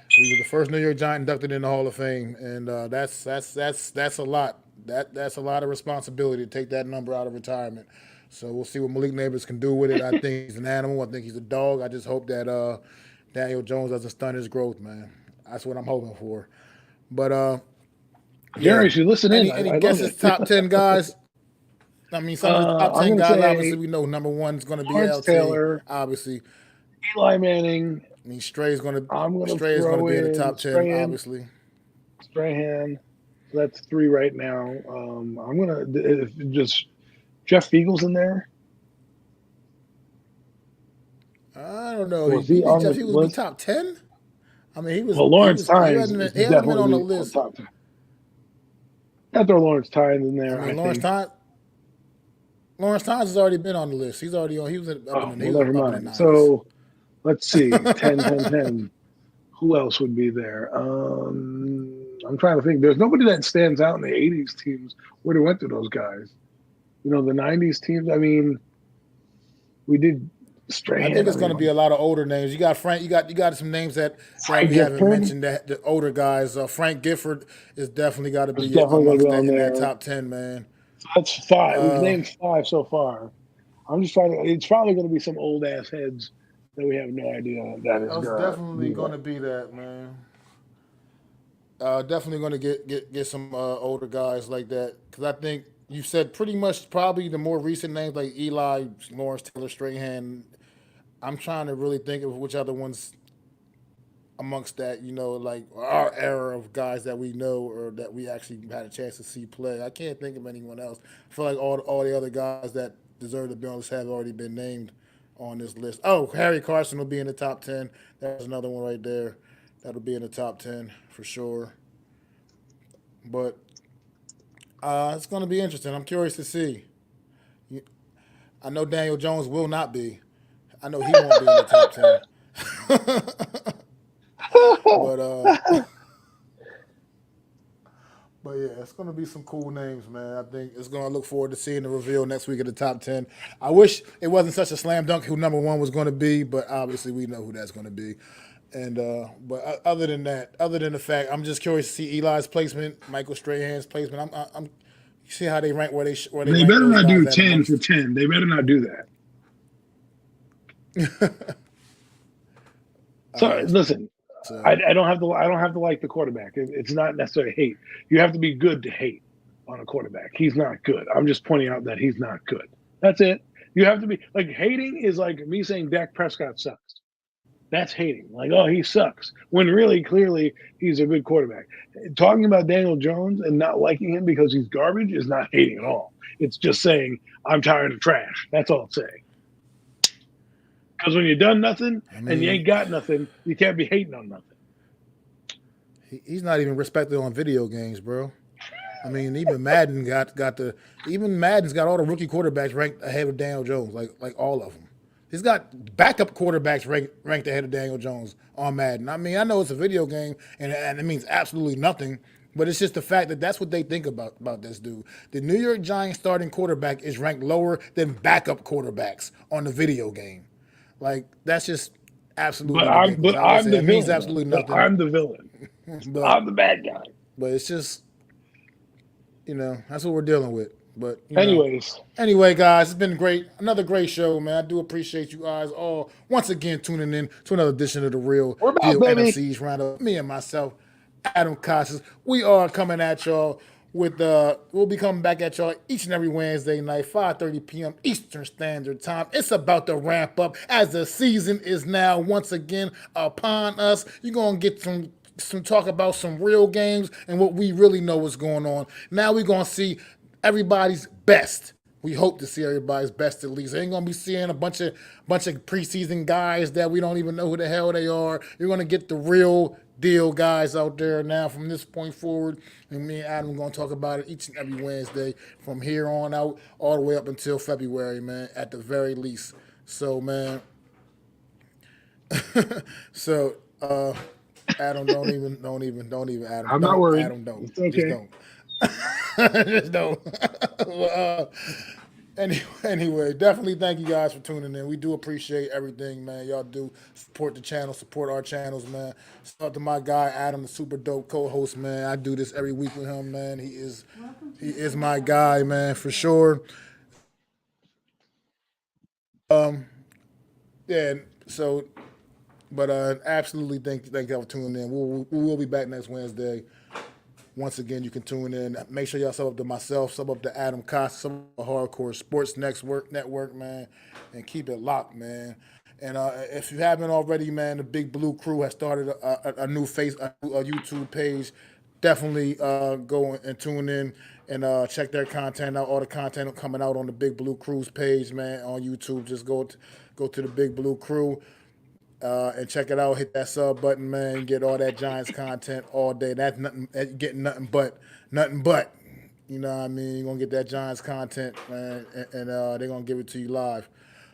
Speaker 1: He was the first New York Giant inducted in the Hall of Fame, and that's a lot. That's a lot of responsibility to take that number out of retirement. So we'll see what Malik Neighbors can do with it. I think he's an animal. I think he's a dog. I just hope that Daniel Jones doesn't stunt his growth, man. That's what I'm hoping for. But yeah.
Speaker 2: Jerry, you should listen in.
Speaker 1: Any
Speaker 2: I love
Speaker 1: guesses?
Speaker 2: it.
Speaker 1: Top 10 guys. I mean, some of the top
Speaker 2: I'm
Speaker 1: 10
Speaker 2: going to
Speaker 1: guys. Obviously,
Speaker 2: say
Speaker 1: we know number one is going to be
Speaker 2: Lawrence
Speaker 1: LT.
Speaker 2: Taylor,
Speaker 1: Obviously,
Speaker 2: Eli Manning.
Speaker 1: I mean
Speaker 2: I'm going to
Speaker 1: Stray is going to
Speaker 2: throw
Speaker 1: be in the
Speaker 2: in
Speaker 1: top 10. Obviously,
Speaker 2: Strahan. So that's three right now. I'm going to just Jeff Eagles in there.
Speaker 1: I don't know.
Speaker 2: Was
Speaker 1: You
Speaker 2: he
Speaker 1: think
Speaker 2: on the
Speaker 1: Jeff Hughes would be
Speaker 2: list?
Speaker 1: top 10? I mean,
Speaker 2: Well, Lawrence Tynes is
Speaker 1: he hasn't been on the
Speaker 2: definitely on
Speaker 1: list.
Speaker 2: top 10. I throw Lawrence Tynes in there.
Speaker 1: I mean,
Speaker 2: I think.
Speaker 1: Lawrence Tynes has already been on the list. He's already on. He was
Speaker 2: Oh,
Speaker 1: he
Speaker 2: well,
Speaker 1: was
Speaker 2: never
Speaker 1: up in the
Speaker 2: mind.
Speaker 1: 90s.
Speaker 2: So let's see. 10, 10, 10. Who else would be there? I'm trying to think. There's nobody that stands out in the 80s teams where they went through those guys. You know, the 90s teams, I mean, we did Strahan.
Speaker 1: I think it's going to be a lot of older names. You got Frank. You got some names that
Speaker 2: Frank
Speaker 1: we haven't
Speaker 2: Gifford
Speaker 1: mentioned. That the older guys. Frank Gifford is definitely got to
Speaker 2: is
Speaker 1: be
Speaker 2: definitely going to
Speaker 1: amongst
Speaker 2: be
Speaker 1: that
Speaker 2: on
Speaker 1: in that
Speaker 2: there.
Speaker 1: top 10, man.
Speaker 2: So that's five. We've named five so far. I'm just trying to. It's probably going to be some old ass heads that we have no idea that is
Speaker 1: It's
Speaker 2: going
Speaker 1: definitely
Speaker 2: to
Speaker 1: going to be that, man. Definitely going to get some older guys like that because I think you said pretty much probably the more recent names like Eli, Lawrence Taylor, Strahan. I'm trying to really think of which other ones amongst that, like our era of guys that we know or that we actually had a chance to see play. I can't think of anyone else. I feel like all the other guys that deserve to be on this have already been named on this list. Oh, Harry Carson will be in the top 10. That's another one right there. That'll be in the top 10 for sure. But it's going to be interesting. I'm curious to see. I know Daniel Jones will not be. I know he won't be in the top 10. But but yeah, it's gonna be some cool names, man. I think it's gonna look forward to seeing the reveal next week of the top 10. I wish it wasn't such a slam dunk who number one was gonna be, but obviously we know who that's gonna be. And but other than that, other than the fact, I'm just curious to see Eli's placement, Michael Strahan's placement. I'm see how they rank where they
Speaker 2: They
Speaker 1: rank
Speaker 2: better
Speaker 1: those
Speaker 2: not
Speaker 1: guys
Speaker 2: do
Speaker 1: at
Speaker 2: 10 for
Speaker 1: amongst.
Speaker 2: 10. They better not do that. So listen,
Speaker 1: So
Speaker 2: I don't have to like the quarterback. It's not necessarily hate. You have to be good to hate on a quarterback. He's not good. I'm just pointing out that he's not good. That's it. You have to be like hating is like me saying Dak Prescott sucks. That's hating. Like, oh, he sucks. When really, clearly, he's a good quarterback. Talking about Daniel Jones and not liking him because he's garbage is not hating at all. It's just saying, I'm tired of trash. That's all it's saying. Because when you've done nothing
Speaker 1: I
Speaker 2: and you
Speaker 1: mean,
Speaker 2: ain't got nothing, you can't be hating on nothing.
Speaker 1: he's not even respected on video games, bro. I mean, even Madden even Madden's got all the rookie quarterbacks ranked ahead of Daniel Jones, like all of them. He's got backup quarterbacks ranked ahead of Daniel Jones on Madden. I mean, I know it's a video game and it means absolutely nothing, but it's just the fact that that's what they think about this dude. The New York Giants starting quarterback is ranked lower than backup quarterbacks on the video game. Like that's just
Speaker 2: But
Speaker 1: absolutely
Speaker 2: I'm
Speaker 1: ridiculous.
Speaker 2: but
Speaker 1: I would
Speaker 2: I'm
Speaker 1: say
Speaker 2: the
Speaker 1: that means
Speaker 2: villain though.
Speaker 1: absolutely
Speaker 2: But
Speaker 1: nothing.
Speaker 2: I'm the villain.
Speaker 1: But
Speaker 2: I'm the bad guy.
Speaker 1: it's just that's what we're dealing with. But
Speaker 2: Anyways,
Speaker 1: anyway, guys, it's been great. Another great show, man. I do appreciate you guys all once again tuning in to another edition of the Real
Speaker 2: we're back,
Speaker 1: Deal
Speaker 2: baby.
Speaker 1: NFC East Round-Up. Me and myself, Adam Costas. We are coming at y'all with we'll be coming back at y'all each and every Wednesday night, 5:30 p.m. Eastern Standard Time. It's about to ramp up as the season is now once again upon us. You're gonna get some talk about some real games and what we really know what's going on. Now we're gonna see everybody's best. We hope to see everybody's best at least. Ain't gonna be seeing a bunch of preseason guys that we don't even know who the hell they are. You're gonna get the real deal guys out there now from this point forward. And me and Adam are gonna talk about it each and every Wednesday from here on out, all the way up until February, man, at the very least. So, man. So, Adam, don't even, Adam.
Speaker 2: I'm not worried.
Speaker 1: Adam, don't.
Speaker 2: It's okay.
Speaker 1: Just don't. Just don't. Anyway, definitely thank you guys for tuning in. We do appreciate everything, man. Y'all do support the channel, support our channels, man. Shout out to my guy Adam, the super dope co-host, man. I do this every week with him, man. He is my guy, man, for sure. Yeah. So, but absolutely thank y'all for tuning in. We'll be back next Wednesday. Once again, you can tune in. Make sure y'all sub up to myself, sub up to Adam Costas, sub up to Hardcore Sports Network, man, and keep it locked, man. And if you haven't already, man, the Big Blue Crew has started a new YouTube page. Definitely go and tune in and check their content out. All the content coming out on the Big Blue Crew's page, man, on YouTube. Just go to the Big Blue Crew. And check it out. Hit that sub button, man. Get all that Giants content all day. That's nothing. Getting nothing but. You know what I mean? You're gonna get that Giants content, man, and they're gonna give it to you live.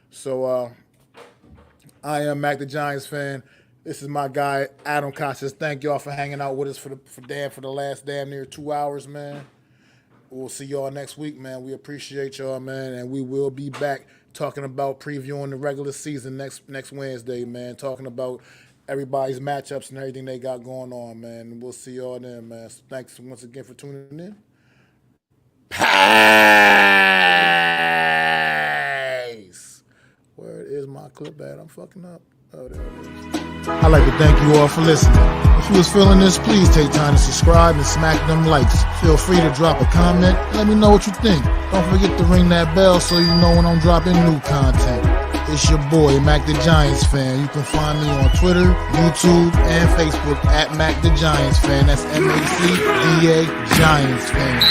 Speaker 1: So I am Mac the Giants fan. This is my guy Adam Costas. Thank y'all for hanging out with us for the last damn near 2 hours, man. We'll see y'all next week, man. We appreciate y'all, man, and we will be back talking about previewing the regular season next Wednesday, man. Talking about everybody's matchups and everything they got going on, man. We'll see y'all then, man. So thanks once again for tuning in. Peace. Where is my clip at? I'm fucking up. Oh, there it is. I'd like to thank you all for listening. If you was feeling this, please take time to subscribe and smack them likes. Feel free to drop a comment and let me know what you think. Don't forget to ring that bell so you know when I'm dropping new content. It's your boy, Mac the Giants fan. You can find me on Twitter, YouTube, and Facebook at Mac the Giants fan. That's MacDa Giants fan.